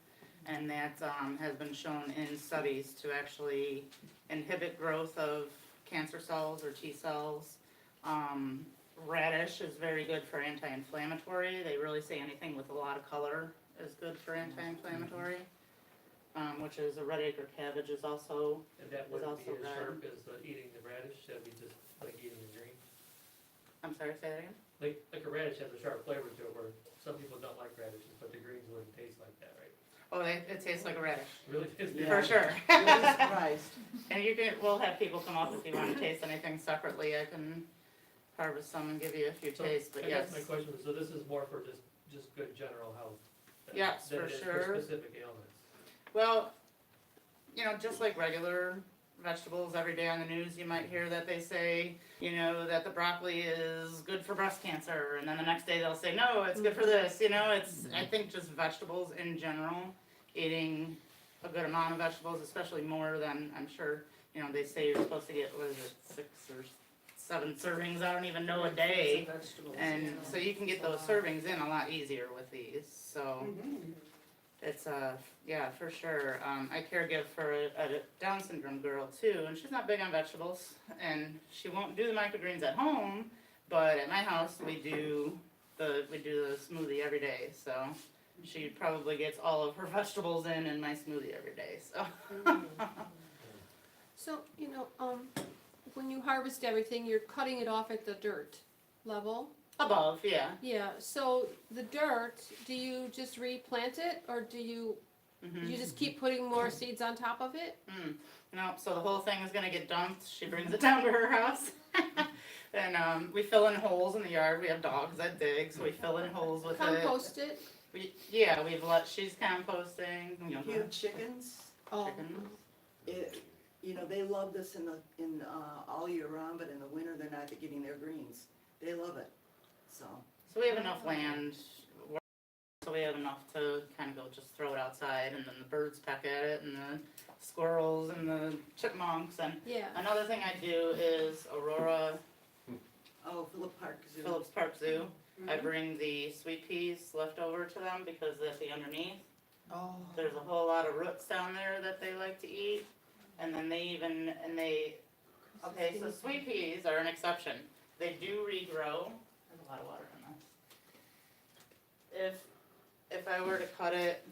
[SPEAKER 3] and that, has been shown in studies to actually inhibit growth of cancer cells or T cells. Radish is very good for anti-inflammatory. They really say anything with a lot of color is good for anti-inflammatory. Which is a red acre cabbage is also,
[SPEAKER 9] And that
[SPEAKER 3] Is
[SPEAKER 9] wouldn't
[SPEAKER 3] also
[SPEAKER 9] be as
[SPEAKER 3] bad.
[SPEAKER 9] sharp as eating the radish, that'd be just like eating the green.
[SPEAKER 3] I'm sorry, say that again?
[SPEAKER 9] Like a radish has a sharp flavor to it, where some people don't like radishes, but the greens wouldn't taste like that, right?
[SPEAKER 3] Oh, it tastes like a radish,
[SPEAKER 9] Really?
[SPEAKER 3] for sure.
[SPEAKER 2] Really surprised.
[SPEAKER 3] And we'll have people come up if you want to taste anything separately, I can harvest some and give you a few
[SPEAKER 9] So,
[SPEAKER 3] tastes, but
[SPEAKER 9] I guess
[SPEAKER 3] yes.
[SPEAKER 9] my question was, so this is more for just good general health?
[SPEAKER 3] Yes,
[SPEAKER 9] than
[SPEAKER 3] for
[SPEAKER 9] it is
[SPEAKER 3] sure.
[SPEAKER 9] For specific ailments?
[SPEAKER 3] Well, just like regular vegetables, every day on the news, you might hear that they say, that the broccoli is good for breast cancer, and then the next day they'll say, no, it's good for this, I think just vegetables in general, eating a good amount of vegetables, especially more than, I'm sure, they say you're supposed to get, 6 or 7 servings, I don't even know, a day.
[SPEAKER 1] Vegetables,
[SPEAKER 3] And
[SPEAKER 1] yeah.
[SPEAKER 3] so you can get those servings in a lot easier with these, so. It's yeah, for sure. I caregive for a Down syndrome girl too, and she's not big on vegetables, and she won't do the microgreens at home, but at my house we do the smoothie every day, so she probably gets all of her vegetables in my smoothie every day, so.
[SPEAKER 11] So, when you harvest everything, you're cutting it off at the dirt level?
[SPEAKER 3] Above, yeah.
[SPEAKER 11] Yeah, so the dirt, do you just replant it, or do you
[SPEAKER 3] Mhm.
[SPEAKER 11] just keep putting more seeds on top of it?
[SPEAKER 3] No, so the whole thing is gonna get dumped. She brings it down to her house. And we fill in holes in the yard. We have dogs that dig, so we fill in holes with
[SPEAKER 11] Compost it?
[SPEAKER 3] She's composting.
[SPEAKER 2] If you have chickens,
[SPEAKER 11] Oh.
[SPEAKER 3] Chickens.
[SPEAKER 2] they love this in all year round, but in the winter, they're not getting their greens. They love it, so.
[SPEAKER 3] So we have enough land, so we have enough to kind of go just throw it outside, and then the birds peck at it, and the squirrels and the chipmunks. And
[SPEAKER 11] Yeah.
[SPEAKER 3] another thing I do is Aurora
[SPEAKER 2] Oh,
[SPEAKER 3] Phillips Park Zoo. I bring the sweet peas left over to them because at the underneath,
[SPEAKER 2] Oh.
[SPEAKER 3] there's a whole lot of roots down there that they like to eat. And then okay, so sweet peas are an exception. They do regrow. There's a lot of water in this. If I were to cut it,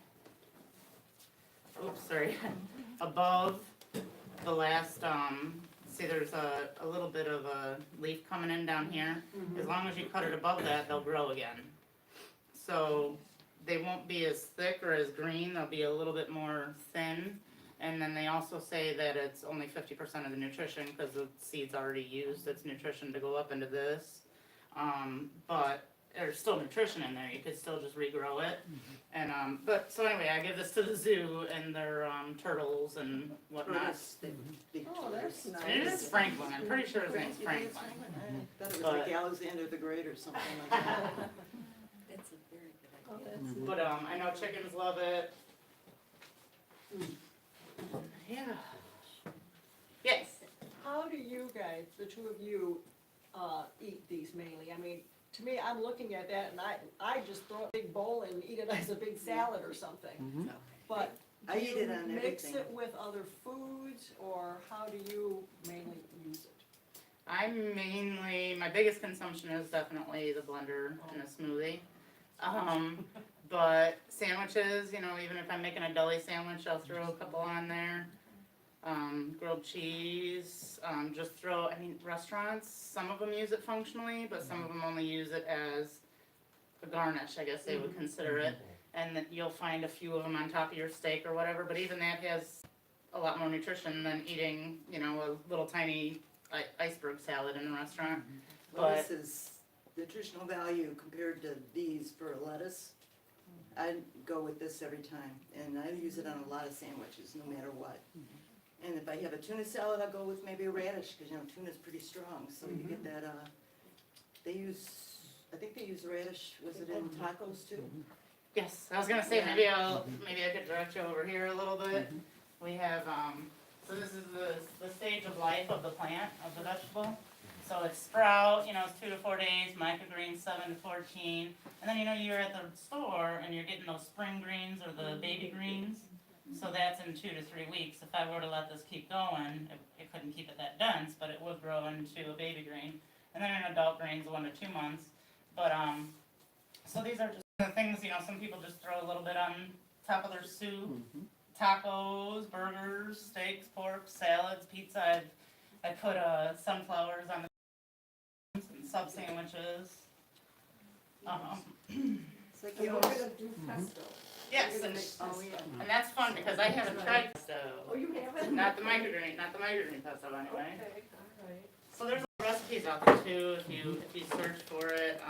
[SPEAKER 3] above the last, see there's a little bit of a leaf coming in down here. As long as you cut it above that, they'll grow again. So they won't be as thick or as green, they'll be a little bit more thin. And then they also say that it's only 50% of the nutrition because the seed's already used its nutrition to go up into this. But there's still nutrition in there, you could still just regrow it. And, so anyway, I give this to the zoo and their, turtles and whatnot.
[SPEAKER 7] Oh, that's nice.
[SPEAKER 3] And it is Franklin, I'm pretty sure his name's Franklin.
[SPEAKER 2] I thought it was
[SPEAKER 3] But-
[SPEAKER 2] like Alexander the Great or something like that.
[SPEAKER 4] That's a very good
[SPEAKER 7] Oh,
[SPEAKER 4] idea.
[SPEAKER 7] that's
[SPEAKER 3] But, I know chickens love it. Yeah. Yes.
[SPEAKER 8] How do you guys, the two of you, eat these mainly? I mean, to me, I'm looking at that and I just throw a big bowl and eat it as a big salad or something.
[SPEAKER 6] Mhm.
[SPEAKER 8] But
[SPEAKER 2] I
[SPEAKER 8] do
[SPEAKER 2] eat it on
[SPEAKER 8] you mix
[SPEAKER 2] everything.
[SPEAKER 8] it with other foods or how do you mainly use it?
[SPEAKER 3] My biggest consumption is definitely the blender in a smoothie. But sandwiches, you know, even if I'm making a deli sandwich, I'll throw a couple on there. Grilled cheese, just throw, I mean, restaurants, some of them use it functionally, but some of them only use it as a garnish, I guess they would consider it. And then you'll find a few of them on top of your steak or whatever, but even that has a lot more nutrition than eating, you know, a little tiny iceberg salad in a restaurant.
[SPEAKER 2] Well,
[SPEAKER 3] But-
[SPEAKER 2] this is nutritional value compared to these for a lettuce. I go with this every time, and I use it on a lot of sandwiches, no matter what. And if I have a tuna salad, I'll go with maybe a radish, because you know, tuna's pretty strong, so you get that, I think they use radish, was it in tacos too?
[SPEAKER 3] Yes, I was gonna say,
[SPEAKER 2] Yeah.
[SPEAKER 3] maybe I could direct you over here a little bit. We have, so this is the stage of life of the plant, of the vegetable. So it's sprout, you know, it's 2 to 4 days, MicroGreens 7 to 14. And then, you know, you're at the store and you're getting those spring greens or the baby greens. So that's in 2 to 3 weeks. If I were to let this keep going, it couldn't keep it that dense, but it would grow into a baby green. And then in adult greens, 1 to 2 months. But, so these are just the things, you know, some people just throw a little bit on top of their soup. Tacos, burgers, steaks, pork, salads, pizza. I put sunflowers on the and sub sandwiches.
[SPEAKER 2] It's like,
[SPEAKER 1] And
[SPEAKER 2] you
[SPEAKER 1] we're
[SPEAKER 2] know,
[SPEAKER 1] gonna do pesto.
[SPEAKER 3] Yes,
[SPEAKER 1] We're gonna
[SPEAKER 3] and,
[SPEAKER 1] make pesto.
[SPEAKER 3] and that's fun because I haven't tried
[SPEAKER 1] Oh,
[SPEAKER 3] pesto.
[SPEAKER 1] you haven't?
[SPEAKER 3] Not the microgreen pesto anyway.
[SPEAKER 1] Okay, alright.
[SPEAKER 3] So there's recipes out there too if you search for it.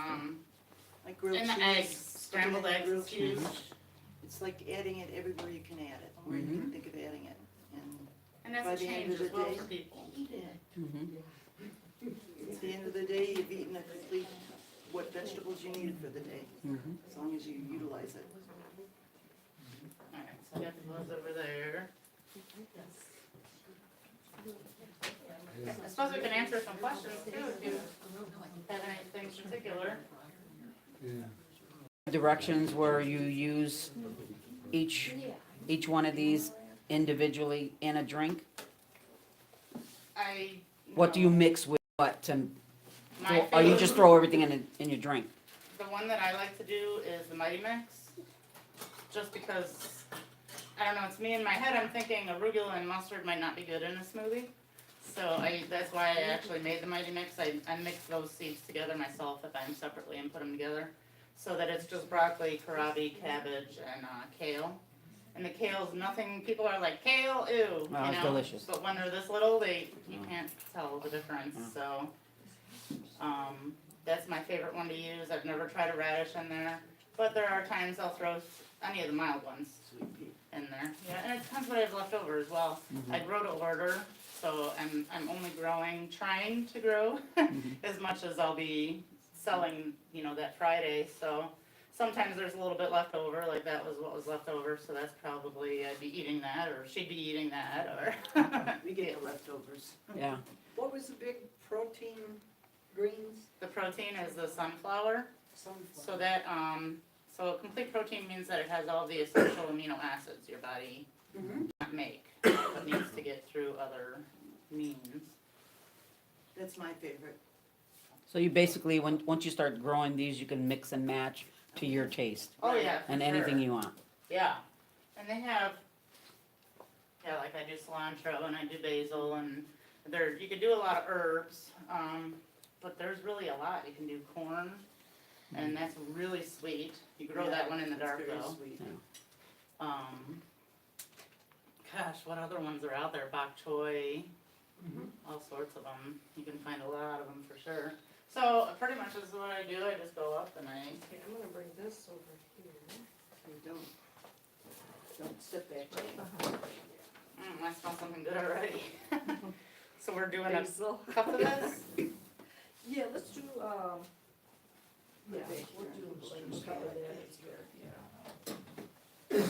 [SPEAKER 2] like grilled
[SPEAKER 3] And
[SPEAKER 2] cheese.
[SPEAKER 3] the eggs,
[SPEAKER 2] sticking it
[SPEAKER 3] scrambled
[SPEAKER 2] in
[SPEAKER 3] eggs
[SPEAKER 2] grilled
[SPEAKER 3] is huge.
[SPEAKER 2] cheese. It's like adding it everywhere you can add it, where you can think of adding it, and
[SPEAKER 3] And
[SPEAKER 2] By
[SPEAKER 3] that's a
[SPEAKER 2] the end
[SPEAKER 3] change
[SPEAKER 2] of the
[SPEAKER 3] as well
[SPEAKER 2] day-
[SPEAKER 3] for people.
[SPEAKER 2] eat it.
[SPEAKER 6] Mhm.
[SPEAKER 2] At the end of the day, you've eaten a complete, what vegetables you needed for the day,
[SPEAKER 6] Mhm.
[SPEAKER 2] as long as you utilize it.
[SPEAKER 3] Alright, so I got the gloves over there. I suppose we can answer some questions too if you have anything particular.
[SPEAKER 6] Directions where you use each one of these individually in a drink? What do you mix with what to,
[SPEAKER 3] My
[SPEAKER 6] or you
[SPEAKER 3] favorite-
[SPEAKER 6] just throw everything in your drink?
[SPEAKER 3] The one that I like to do is the Mighty Mix, just because, I don't know, it's me in my head, I'm thinking arugula and mustard might not be good in a smoothie. So that's why I actually made the Mighty Mix. I mix those seeds together myself if I'm separately and put them together. So that it's just broccoli, kohlrabi, cabbage, and kale. And the kale's nothing, people are like, kale, ew, you know?
[SPEAKER 6] it's delicious.
[SPEAKER 3] But when they're this little, you can't tell the difference, so. That's my favorite one to use. I've never tried a radish in there. But there are times I'll throw any of the mild ones in there. Yeah, and it depends what I have left over as well. I grow to order, so I'm only trying to grow as much as I'll be selling, you know, that Friday. So sometimes there's a little bit left over, like that was what was left over, so that's probably, I'd be eating that, or she'd be eating that, or.
[SPEAKER 2] We get the leftovers.
[SPEAKER 6] Yeah.
[SPEAKER 7] What was the big protein greens?
[SPEAKER 3] The protein is the sunflower.
[SPEAKER 7] Sunflower.
[SPEAKER 3] So that, so a complete protein means that it has all the essential amino acids your body can't make, but needs to get through other means.
[SPEAKER 2] That's my favorite.
[SPEAKER 6] So you basically, once you start growing these, you can mix and match to your taste
[SPEAKER 3] Oh, yeah, for
[SPEAKER 6] and
[SPEAKER 3] sure.
[SPEAKER 6] anything you want.
[SPEAKER 3] Yeah, and they have, yeah, like I do cilantro and I do basil and you could do a lot of herbs, but there's really a lot. You can do corn, and that's really sweet. You grow that one in the dark
[SPEAKER 2] It's very
[SPEAKER 3] though.
[SPEAKER 2] sweet.
[SPEAKER 3] Gosh, what other ones are out there? Bok choy, all sorts of them. You can find a lot of them for sure. So pretty much this is what I do. I just go up and I.
[SPEAKER 1] Okay, I'm gonna bring this over here.
[SPEAKER 2] You don't sit back.
[SPEAKER 3] I smell something good already. So we're doing
[SPEAKER 1] Basil.
[SPEAKER 3] a cup of this.
[SPEAKER 1] Yeah, let's do, yeah, we'll do, like, cover that is good, yeah.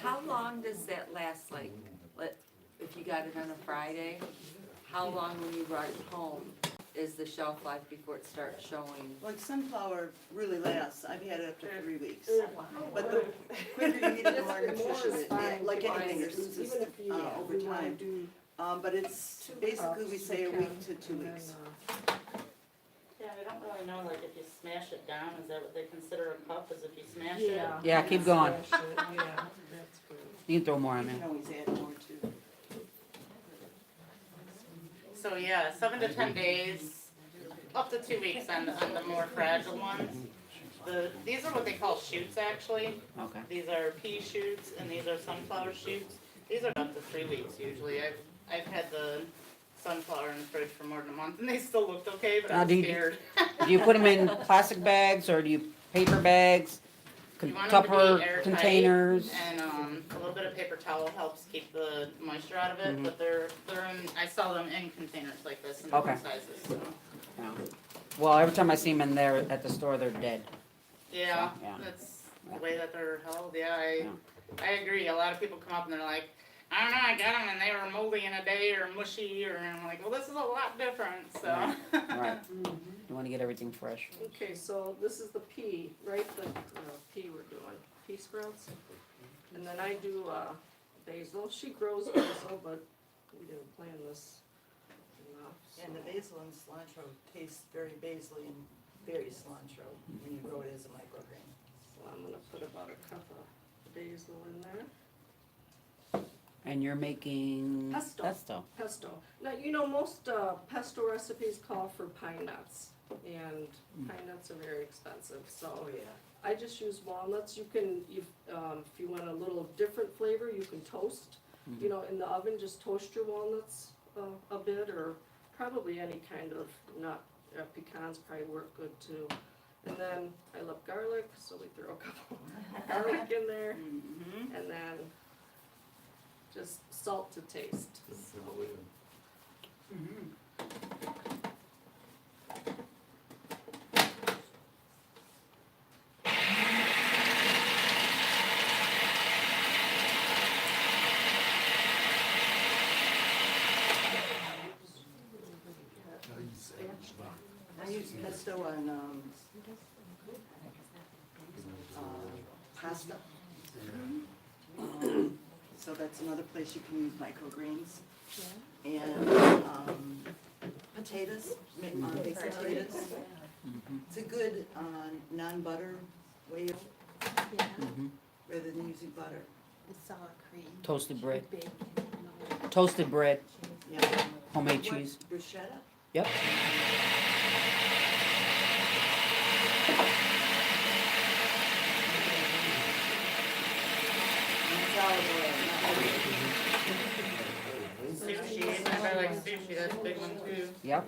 [SPEAKER 4] How long does that last, like, if you got it on a Friday, how long when you brought it home is the shelf life before it starts showing?
[SPEAKER 2] Like sunflower really lasts, I've had it up to 3 weeks. But the quicker you eat it, the more nutritious it is, like anything, it's just, over time. But it's, basically, we say a week to 2 weeks.
[SPEAKER 3] Yeah, I don't really know, like, if you smash it down, is that what they consider a cup, is if you smash it?
[SPEAKER 6] Yeah, keep going.
[SPEAKER 1] Yeah, that's good.
[SPEAKER 6] You can throw more
[SPEAKER 2] You
[SPEAKER 6] on
[SPEAKER 2] can
[SPEAKER 6] there.
[SPEAKER 2] always add more too.
[SPEAKER 3] So, yeah, 7 to 10 days, up to 2 weeks on the more fragile ones. These are what they call shoots, actually.
[SPEAKER 6] Okay.
[SPEAKER 3] These are pea shoots, and these are sunflower shoots. These are up to 3 weeks usually. I've had the sunflower in the fridge for more than a month, and they still looked okay, but
[SPEAKER 6] Now,
[SPEAKER 3] I'm
[SPEAKER 6] do you-
[SPEAKER 3] scared.
[SPEAKER 6] Do you put them in plastic bags or do you paper bags?
[SPEAKER 3] You want them to be
[SPEAKER 6] Tupper
[SPEAKER 3] airtight,
[SPEAKER 6] containers?
[SPEAKER 3] and a little bit of paper towel helps keep the moisture out of it.
[SPEAKER 6] Mhm.
[SPEAKER 3] But they're in. I sell them in containers like this in
[SPEAKER 6] Okay.
[SPEAKER 3] different sizes. So.
[SPEAKER 6] Yeah. Well, every time I see them in there at the store, they're dead.
[SPEAKER 3] Yeah,
[SPEAKER 6] So, yeah.
[SPEAKER 3] that's the way that they're held. Yeah,
[SPEAKER 6] Yeah.
[SPEAKER 3] I agree. A lot of people come up and they're like, I don't know, I got them and they were moldy in a day or mushy, or I'm like, well, this is a lot different. So.
[SPEAKER 6] Right. You wanna get everything fresh.
[SPEAKER 1] Okay, so this is the pea, right, the pea we're doing, pea sprouts. And then I do basil, she grows basil, but we didn't plan this enough. so-
[SPEAKER 2] And the basil and cilantro taste very basil-y and very cilantro when you grow it as a microgreen.
[SPEAKER 1] So I'm gonna put about a cup of basil in there.
[SPEAKER 6] And you're making
[SPEAKER 1] Pesto. Pesto. Now, you know, most pesto recipes call for pine nuts, and pine nuts are very expensive, so.
[SPEAKER 2] Oh, yeah.
[SPEAKER 1] I just use walnuts. You can, if you want a little different flavor, you can toast. You know, in the oven, just toast your walnuts a bit, or probably any kind of nut. Pecans probably work good too. And then I love garlic, so we throw a couple garlic in there,
[SPEAKER 3] Mhm.
[SPEAKER 1] and then just salt to taste. So,
[SPEAKER 2] I use pesto on, pasta. So that's another place you can use microgreens. And, potatoes, baked potatoes. It's a good, non-butter way of, rather than using butter.
[SPEAKER 6] Toasted bread. Toasted bread,
[SPEAKER 2] Yeah.
[SPEAKER 6] homemade
[SPEAKER 2] What,
[SPEAKER 6] cheese.
[SPEAKER 2] bruschetta?
[SPEAKER 6] Yep.
[SPEAKER 2] And it's olive oil, not oil.
[SPEAKER 3] Sushi. I like sushi. That's a big one too.
[SPEAKER 6] Yep.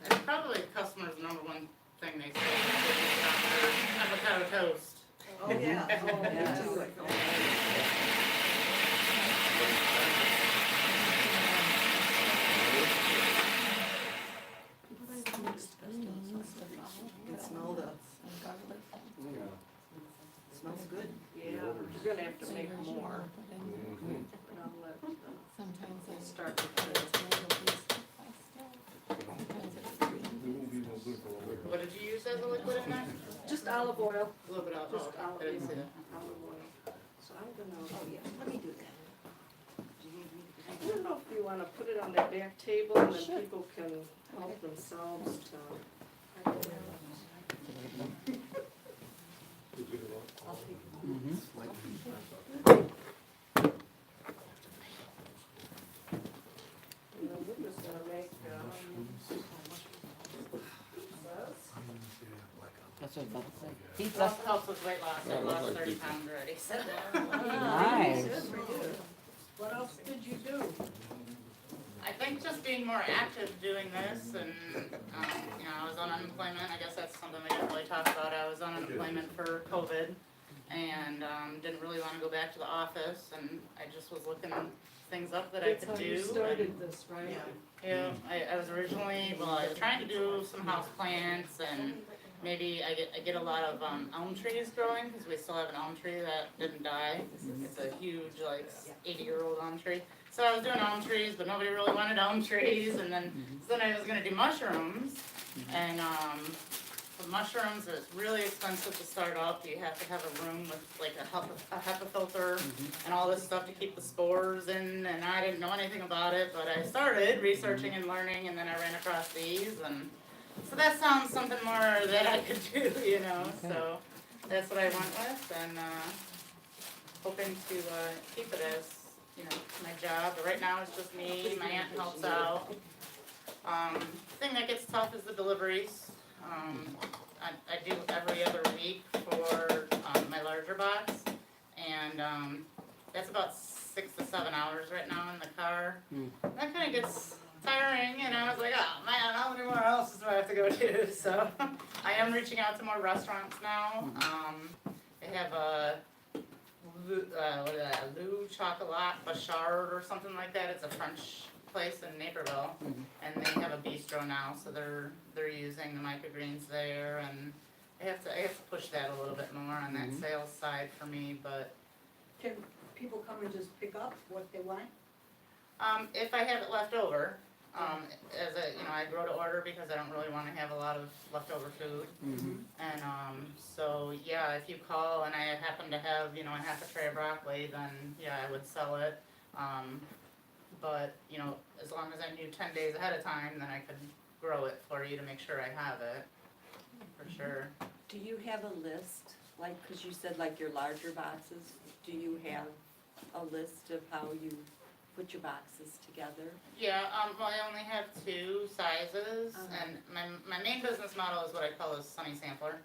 [SPEAKER 3] It's probably customers' number one thing they say is avocado toast.
[SPEAKER 2] Oh, yeah. Oh, yeah. Too. You can smell the, smells good.
[SPEAKER 1] yeah, you're gonna have to make more. But I'll let, start with this.
[SPEAKER 3] What did you use as a liquid in there?
[SPEAKER 1] Just olive oil.
[SPEAKER 3] A little bit of
[SPEAKER 1] Just
[SPEAKER 3] okay.
[SPEAKER 1] olive,
[SPEAKER 3] I didn't see that.
[SPEAKER 1] olive oil. So I'm gonna,
[SPEAKER 2] Oh, yeah, let me do that. Do you need me to
[SPEAKER 1] I don't know if you wanna put it on that back table and then people can help themselves to. I don't know. And then we're just gonna make,
[SPEAKER 6] That's what I was about to say.
[SPEAKER 3] It
[SPEAKER 6] Pizza.
[SPEAKER 3] also helps with weight loss.
[SPEAKER 5] Yeah,
[SPEAKER 3] I
[SPEAKER 5] it looks
[SPEAKER 3] lost
[SPEAKER 5] like
[SPEAKER 3] 30
[SPEAKER 5] pizza.
[SPEAKER 3] pounds already. So.
[SPEAKER 6] Nice.
[SPEAKER 1] Good for you. What else did you do?
[SPEAKER 3] I think just being more active doing this, and you know, I was on unemployment. I guess that's something we didn't really talk about. I was on unemployment for COVID, and didn't really want to go back to the office. And I just was looking things up that I
[SPEAKER 1] That's
[SPEAKER 3] could
[SPEAKER 1] how
[SPEAKER 3] do.
[SPEAKER 1] you started this, right?
[SPEAKER 2] Yeah.
[SPEAKER 3] Yeah, I was originally, well, I was trying to do some house plants and maybe I get a lot of elm trees growing, because we still have an elm tree that didn't die. It's a huge, like 80-year-old elm tree. So I was doing elm trees, but nobody really wanted elm trees, and then so then I was gonna do mushrooms, and for mushrooms, it's really expensive to start up. You have to have a room with like a HEPA filter and all this stuff to keep the spores in, and I didn't know anything about it, but I started researching and learning, and then I ran across these, and so that sounds something more that I could do, you know, so that's what I went with, and hoping to keep it as, you know, my job, but right now it's just me, my aunt helps out. Thing that gets tough is the deliveries. I do every other week for my larger box, and that's about 6 to 7 hours right now in the car. That kind of gets tiring, and I was like, oh man, how many more houses do I have to go to? So I am reaching out to more restaurants now. They have a Lou Chocolat Bachard or something like that. It's a French place in Naperville, and they have a bistro now, so they're using the microgreens there, and I have to push that a little bit more on that sales side for me, but
[SPEAKER 7] Can people come and just pick up what they want?
[SPEAKER 3] if I have it left over, as a, you know, I grow to order because I don't really want to have a lot of leftover food, and so yeah, if you call and I happen to have, you know, a half a tray of broccoli, then yeah, I would sell it. But, you know, as long as I knew 10 days ahead of time, then I could grow it for you to make sure I have it, for sure.
[SPEAKER 4] Do you have a list, like, cause you said like your larger boxes, do you have a list of how you put your boxes together?
[SPEAKER 3] Yeah, well, I only have 2 sizes, and my main business model is what I call a sunny sampler.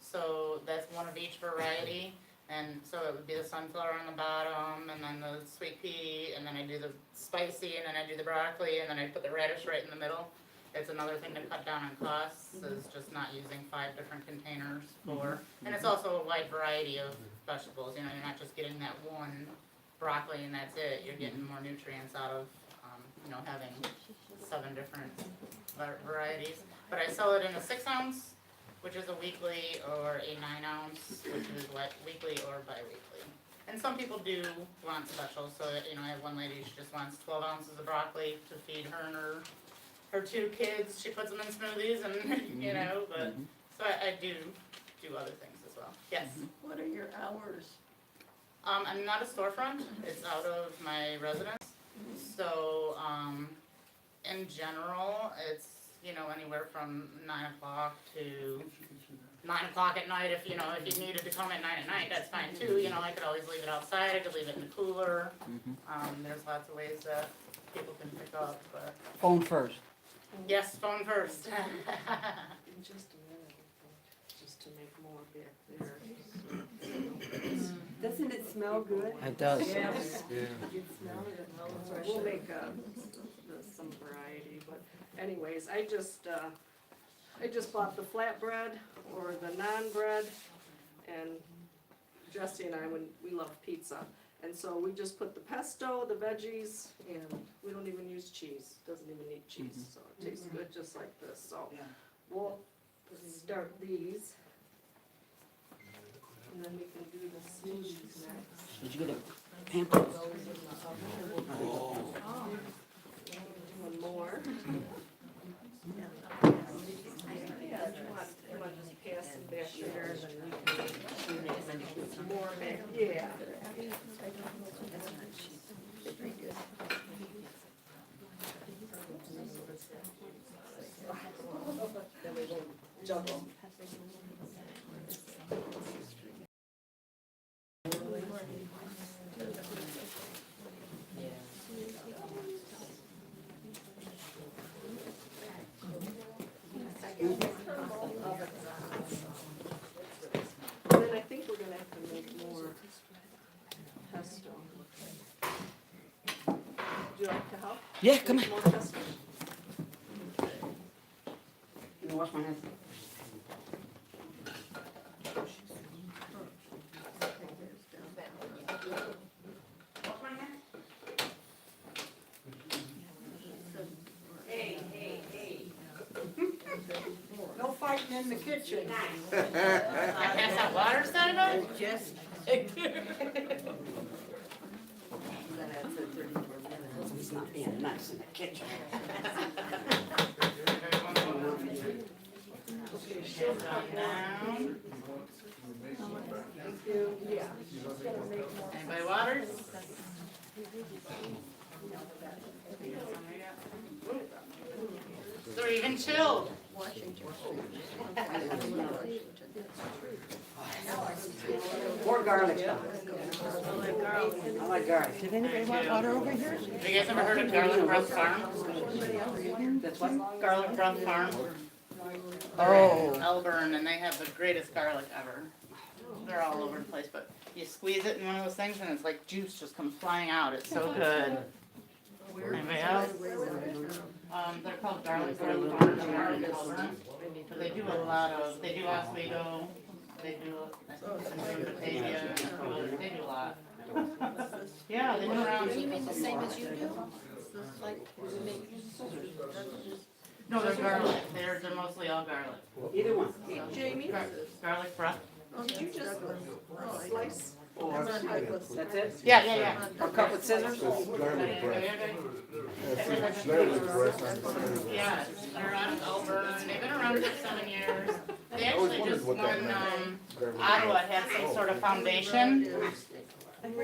[SPEAKER 3] So that's one of each variety, and so it would be the sunflower on the bottom, and then the sweet pea, and then I do the spicy, and then I do the broccoli, and then I put the radish right in the middle. It's another thing to cut down on costs, is just not using 5 different containers for, and it's also a wide variety of vegetables, you know, you're not just getting that one broccoli and that's it, you're getting more nutrients out of, you know, having 7 different varieties. But I sell it in a 6 ounce, which is a weekly, or a 9 ounce, which is weekly or bi-weekly. And some people do want specials, so, you know, I have one lady, she just wants 12 ounces of broccoli to feed her and her 2 kids. She puts them in smoothies and, you know, but, so I do other things as well. Yes?
[SPEAKER 1] What are your hours?
[SPEAKER 3] I'm not a storefront, it's out of my residence. So, in general, it's, you know, anywhere from 9 o'clock to 9 o'clock at night. If, you know, if you needed to come at 9 at night, that's fine too. You know, I could always leave it outside, I could leave it in the cooler. There's lots of ways that people can pick up, but.
[SPEAKER 6] Phone first.
[SPEAKER 3] Yes, phone first.
[SPEAKER 1] In just a minute, just to make more back there.
[SPEAKER 12] Doesn't it smell good?
[SPEAKER 6] It does.
[SPEAKER 1] Yes.
[SPEAKER 12] You can smell it.
[SPEAKER 1] We'll make some variety, but anyways, I just bought the flatbread or the naan bread, and Jesse and I, we love pizza. And so we just put the pesto, the veggies, and we don't even use cheese, doesn't even need cheese, so it tastes good just like this, so. We'll start these. And then we can do the smoothies next.
[SPEAKER 6] Did you get a pamphlet?
[SPEAKER 1] Doing more. Yeah, you want to just pass them back there, and then we can do some more back, yeah. Then we won't juggle. And then I think we're gonna have to make more pesto. Would you like to help?
[SPEAKER 6] Yeah, come on.
[SPEAKER 1] Make more pesto?
[SPEAKER 6] Can I wash my hands?
[SPEAKER 7] No fighting in the kitchen.
[SPEAKER 3] I pass out water, Saturday?
[SPEAKER 2] Just.
[SPEAKER 6] He's not being nice in the kitchen.
[SPEAKER 3] Anybody waters? They're even chilled.
[SPEAKER 6] More garlic though. I like garlic. Did anybody want water over here?
[SPEAKER 3] Have you guys ever heard of Garlic Breath Farm?
[SPEAKER 6] That's what?
[SPEAKER 3] Garlic Breath Farm.
[SPEAKER 6] Oh.
[SPEAKER 3] Elburn, and they have the greatest garlic ever. They're all over the place, but you squeeze it in one of those things and it's like juice just comes flying out. It's so good. Anybody else? They're called Garlic Breath Farm. They're in Elburn. But they do a lot of, they do Oswego, they do Batavia, they do a lot. Yeah, they've been around.
[SPEAKER 11] You mean the same as you do? Like, you make
[SPEAKER 3] No, they're garlic. They're mostly all garlic.
[SPEAKER 6] Either one.
[SPEAKER 1] Jamie,
[SPEAKER 3] Garlic breath.
[SPEAKER 1] did you just slice?
[SPEAKER 6] That's it?
[SPEAKER 3] Yeah.
[SPEAKER 6] Or cut with scissors?
[SPEAKER 10] Garlic bread.
[SPEAKER 3] Yeah, they're out of Elburn. They've been around for 7 years. They actually just won, Ottawa had some sort of foundation. And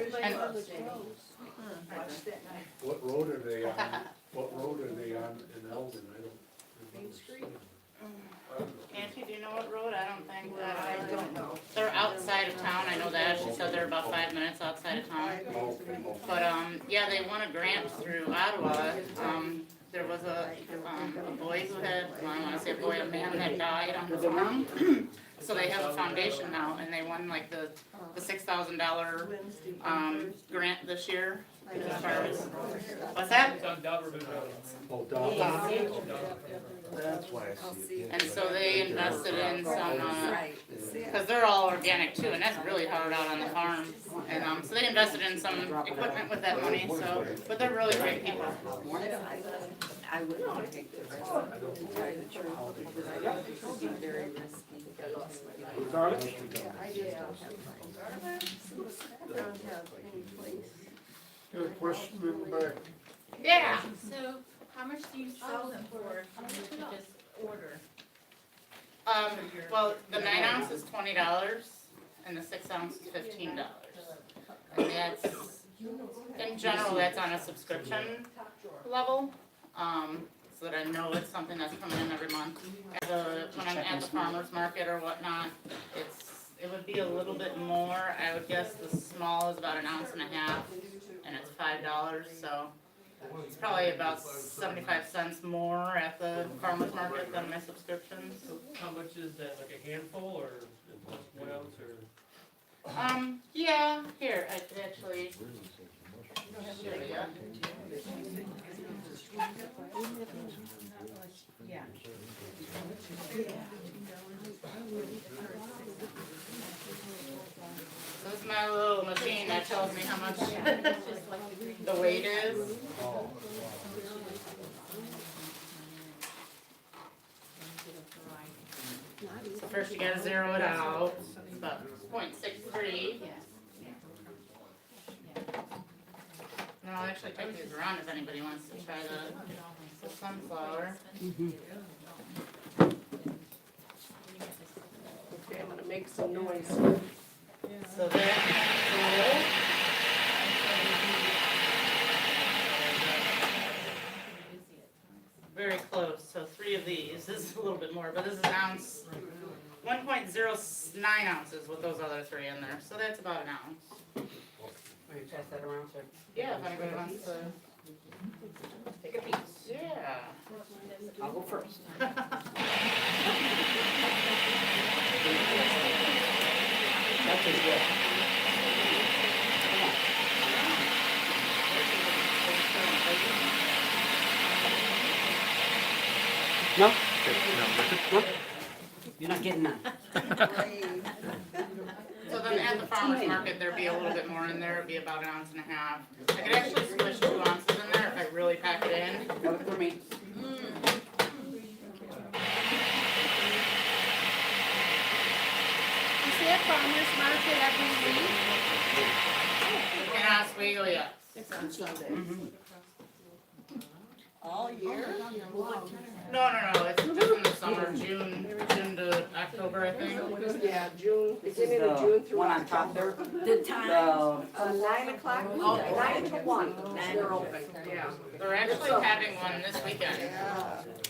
[SPEAKER 10] What road are they on? What road are they on in Eldon? I don't. Main Street?
[SPEAKER 3] Auntie, do you know what road? I don't think, I don't know. They're outside of town, I know that. She said they're about 5 minutes outside of town. But, yeah, they won a grant through Ottawa. There was a boy who had, well, I wanna say a boy, a man that died on the farm. So they have a foundation now, and they won like the $6,000, grant this year. As far as, what's that?
[SPEAKER 9] It's on Dalberman Road.
[SPEAKER 10] Oh, down. That's why I see it.
[SPEAKER 3] And so they invested in some, cause they're all organic too, and that's really hard out on the farm. And, so they invested in some equipment with that money, so, but they're really great people.
[SPEAKER 4] I wouldn't want to take the risk, to tell you the truth, because I don't think it would be very risky.
[SPEAKER 10] Garlic?
[SPEAKER 4] I just don't have any place.
[SPEAKER 5] Got a question in the back.
[SPEAKER 3] Yeah.
[SPEAKER 11] So, how much do you sell them for? How much do you just order?
[SPEAKER 3] Well, the 9 ounce is $20, and the 6 ounce is $15. And that's, in general, that's on a subscription level, so that I know it's something that's coming in every month. When I'm at the farmer's market or whatnot, it would be a little bit more. I would guess the small is about 1.5 ounces, and it's $5, so it's probably about 75 cents more at the farmer's market than my subscriptions.
[SPEAKER 9] So how much is that, like a handful or 1 ounce or?
[SPEAKER 3] Yeah, here, I actually. Here we go. So this is my little machine that tells me how much the weight is. So first you gotta zero it out, it's about 0.63. And I'll actually take these around if anybody wants to try the sunflower.
[SPEAKER 1] Okay, I'm gonna make some noise.
[SPEAKER 3] So that's cool. Very close, so 3 of these, this is a little bit more, but this is an ounce, 1.09 ounces with those other 3 in there, so that's about 1 ounce.
[SPEAKER 6] Will you pass that around, sir?
[SPEAKER 3] Yeah, if anybody wants to.
[SPEAKER 6] Take a piece.
[SPEAKER 3] Yeah.
[SPEAKER 6] I'll go first. That tastes good. No? No? You're not getting none.
[SPEAKER 3] So then at the farmer's market, there'd be a little bit more in there, it'd be about 1.5 ounces. I could actually squish 2 ounces in there if I really pack it in.
[SPEAKER 6] Work for me.
[SPEAKER 11] farmer's market every week?
[SPEAKER 3] In Oswego, yes.
[SPEAKER 2] It's on Sunday. All year?
[SPEAKER 3] No, it's just in the summer, June to October, I think.
[SPEAKER 1] Yeah, June,
[SPEAKER 6] This is
[SPEAKER 1] beginning of
[SPEAKER 6] the
[SPEAKER 1] June through
[SPEAKER 6] one on top
[SPEAKER 1] October.
[SPEAKER 6] there.
[SPEAKER 4] The time,
[SPEAKER 6] The,
[SPEAKER 1] 9 o'clock, 9 to 1, they're open, yeah.
[SPEAKER 3] They're actually having one this weekend.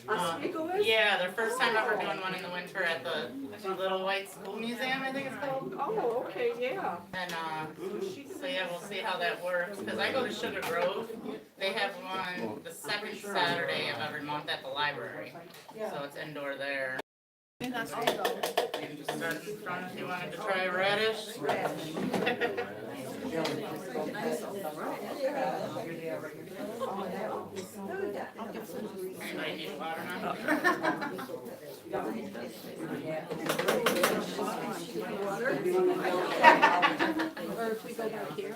[SPEAKER 1] Oswego is?
[SPEAKER 3] Yeah, their first time ever doing one in the winter at the Little White School Museum, I think it's called.
[SPEAKER 1] Oh, okay, yeah.
[SPEAKER 3] And, so yeah, we'll see how that works, cause I go to Sugar Grove, they have one the second Saturday of every month at the library. So it's indoor there.
[SPEAKER 11] In Oswego.
[SPEAKER 3] And just start in front if you wanted to try a radish. Anybody need water now?
[SPEAKER 11] Or if we go back here.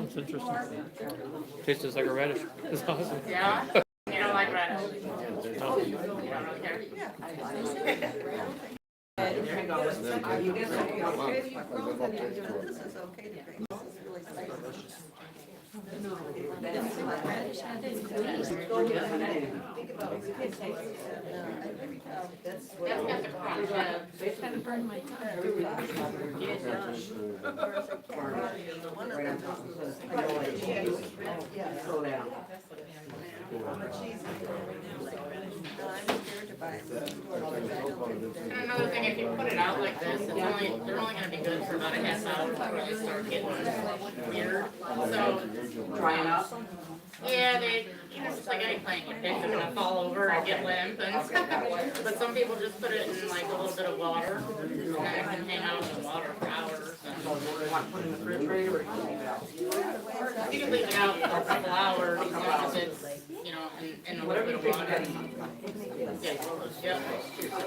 [SPEAKER 9] It's interesting. Tastes just like a radish. It's awesome.
[SPEAKER 3] Yeah? You don't like radish?
[SPEAKER 9] No.
[SPEAKER 3] You don't really care? That's got the crunch, yeah.
[SPEAKER 11] Kind of burned my tongue.
[SPEAKER 6] Slow down.
[SPEAKER 3] And another thing, if you put it out like this, they're only gonna be good for about a half hour before they start getting weird. So,
[SPEAKER 6] Drying up.
[SPEAKER 3] yeah, just like any plant you pick, they're gonna fall over and get limp and but some people just put it in like a little bit of water, and then it can hang out in the water for hours.
[SPEAKER 6] You want to put it in the refrigerator or you can leave it out?
[SPEAKER 3] You can leave it out for a couple hours, as long as it's, in a little bit of water. Yeah.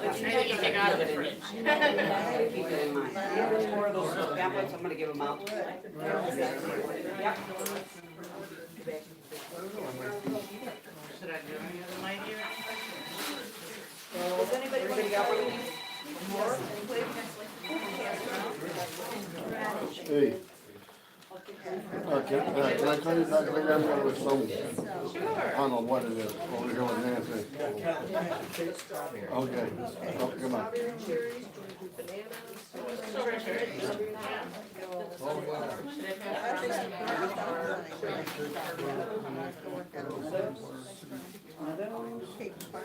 [SPEAKER 3] Anything you take out of the fridge.
[SPEAKER 6] Keep it in mind. There's more of those pamphlets, I'm gonna give them out. Yep.
[SPEAKER 3] Should I do any of the mic here?
[SPEAKER 2] Does anybody got one of these? More?
[SPEAKER 5] Hey. Can I call you back later? I'm gonna with some, I don't know what it is, over here with Nancy. Okay, oh, come on.
[SPEAKER 1] Strawberry cherries, bananas.
[SPEAKER 3] Strawberry cherries. Should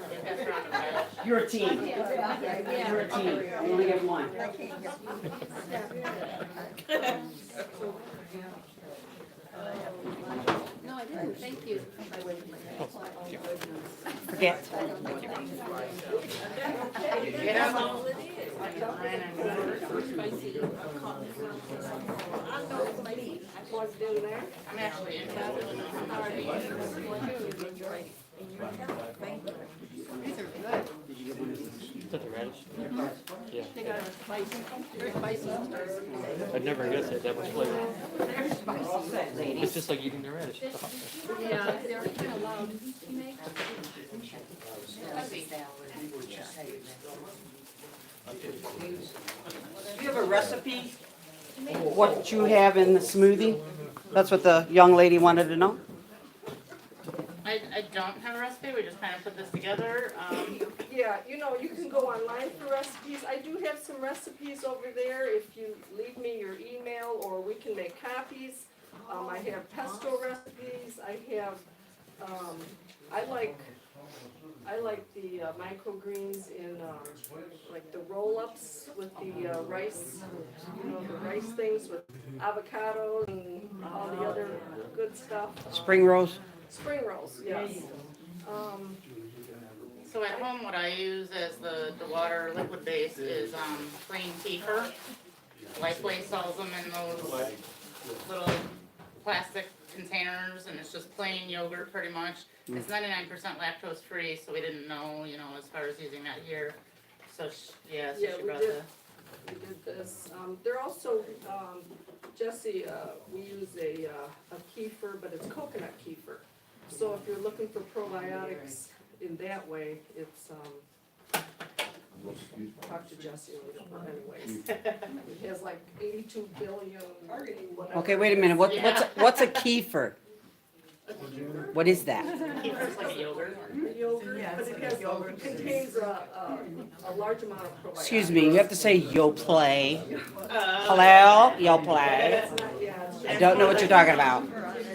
[SPEAKER 3] I pass around the radish?
[SPEAKER 6] You're a team. You're a team. You only get one.
[SPEAKER 11] No, I didn't, thank you.
[SPEAKER 6] Forget.
[SPEAKER 1] What's in there?
[SPEAKER 3] I'm actually interested in how much they use.
[SPEAKER 11] These are good.
[SPEAKER 9] Is that the radish? Yeah.
[SPEAKER 11] They got a spicy, very spicy.
[SPEAKER 9] I'd never guessed it, that much flavor.
[SPEAKER 11] They're spicy.
[SPEAKER 9] It's just like eating the radish.
[SPEAKER 11] Yeah, they're kind of loud. You make?
[SPEAKER 6] Do you have a recipe? What you have in the smoothie? That's what the young lady wanted to know.
[SPEAKER 3] I don't have a recipe, we just kind of put this together.
[SPEAKER 1] Yeah, you can go online for recipes. I do have some recipes over there. If you leave me your email, or we can make copies. I have pesto recipes. I have, I like the microgreens in, like the roll-ups with the rice, the rice things with avocados and all the other good stuff.
[SPEAKER 6] Spring rolls?
[SPEAKER 1] Spring rolls, yes.
[SPEAKER 3] So at home, what I use as the water liquid base is plain kefir. Lifeway sells them in those little plastic containers, and it's just plain yogurt pretty much. It's 99% lactose free, so we didn't know, as far as using that here. So she brought the.
[SPEAKER 1] We did this. They're also, Jesse, we use a kefir, but it's coconut kefir. So if you're looking for probiotics in that way, it's, talk to Jesse later, but anyways. It has like 82 billion, whatever.
[SPEAKER 6] Okay, wait a minute, what's a kefir? What is that?
[SPEAKER 3] It's like a yogurt.
[SPEAKER 1] Yogurt, but it has, it contains a large amount of probiotics.
[SPEAKER 6] Excuse me, you have to say yo play. Hello, yo play.
[SPEAKER 1] It's not, yeah, it's
[SPEAKER 6] I don't know what you're talking about.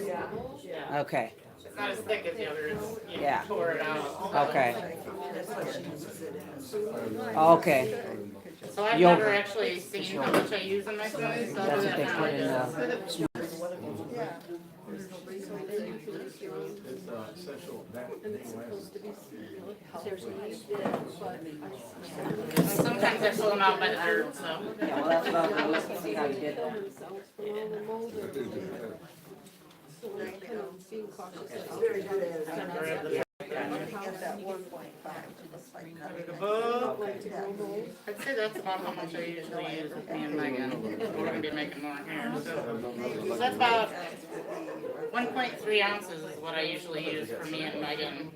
[SPEAKER 1] yeah, yeah.
[SPEAKER 6] Okay,
[SPEAKER 3] It's not as thick as yogurt, it's, you
[SPEAKER 6] Yeah.
[SPEAKER 3] pour it out.
[SPEAKER 6] okay,
[SPEAKER 2] That's what she uses it as.
[SPEAKER 6] okay.
[SPEAKER 3] So I've
[SPEAKER 6] Yogurt.
[SPEAKER 3] never actually seen how much I use in my smoothies, so I'll
[SPEAKER 6] That's
[SPEAKER 3] do
[SPEAKER 6] what they
[SPEAKER 3] that
[SPEAKER 6] put in
[SPEAKER 3] now.
[SPEAKER 6] the,
[SPEAKER 5] It's essential, that
[SPEAKER 3] Sometimes I pull them out by the dirt, so.
[SPEAKER 6] yeah, well, that's lovely, let's see how you did that.
[SPEAKER 2] Very good at it.
[SPEAKER 3] Grab the-
[SPEAKER 2] Get that 1.5 to the site.
[SPEAKER 3] I'd say that's about how much I usually use with me and Megan. We're gonna be making more here, so that's about 1.3 ounces is what I usually use for me and Megan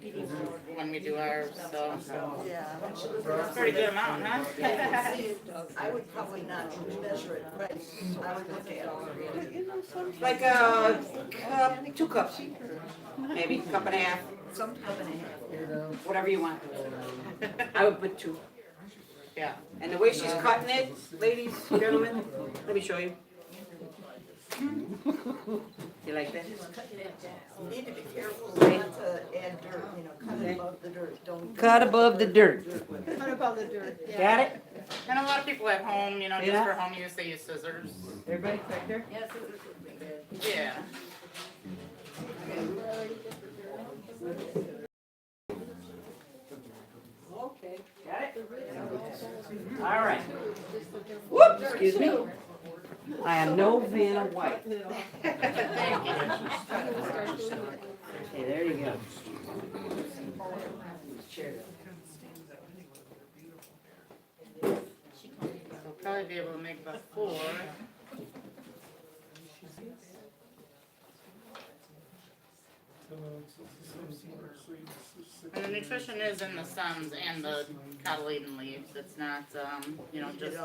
[SPEAKER 3] when we do ours, so
[SPEAKER 2] Yeah.
[SPEAKER 3] that's a pretty good amount, huh?
[SPEAKER 2] I would probably not measure it, but I would look at it.
[SPEAKER 6] Like a cup, 2 cups, maybe, cup and a half,
[SPEAKER 2] Some company.
[SPEAKER 6] whatever you want. I would put 2.
[SPEAKER 3] Yeah.
[SPEAKER 6] And the way she's cutting it, ladies, gentlemen, let me show you. You like that?
[SPEAKER 2] You need to be careful not to add dirt, you know, cut it above the dirt, don't.
[SPEAKER 6] Cut above the dirt.
[SPEAKER 11] What about the dirt? Yeah.
[SPEAKER 6] Got it?
[SPEAKER 3] And a lot of people at home, you know, just
[SPEAKER 6] Yeah.
[SPEAKER 3] for home use, they use scissors.
[SPEAKER 6] Everybody back there?
[SPEAKER 3] Yeah.
[SPEAKER 1] Okay.
[SPEAKER 6] Got it? All right. Whoop, excuse me. I am no Vanna White. Okay, there you go.
[SPEAKER 3] We'll probably be able to make about 4. And the nutrition is in the stems and the cotyledon leaves. It's not, you know, just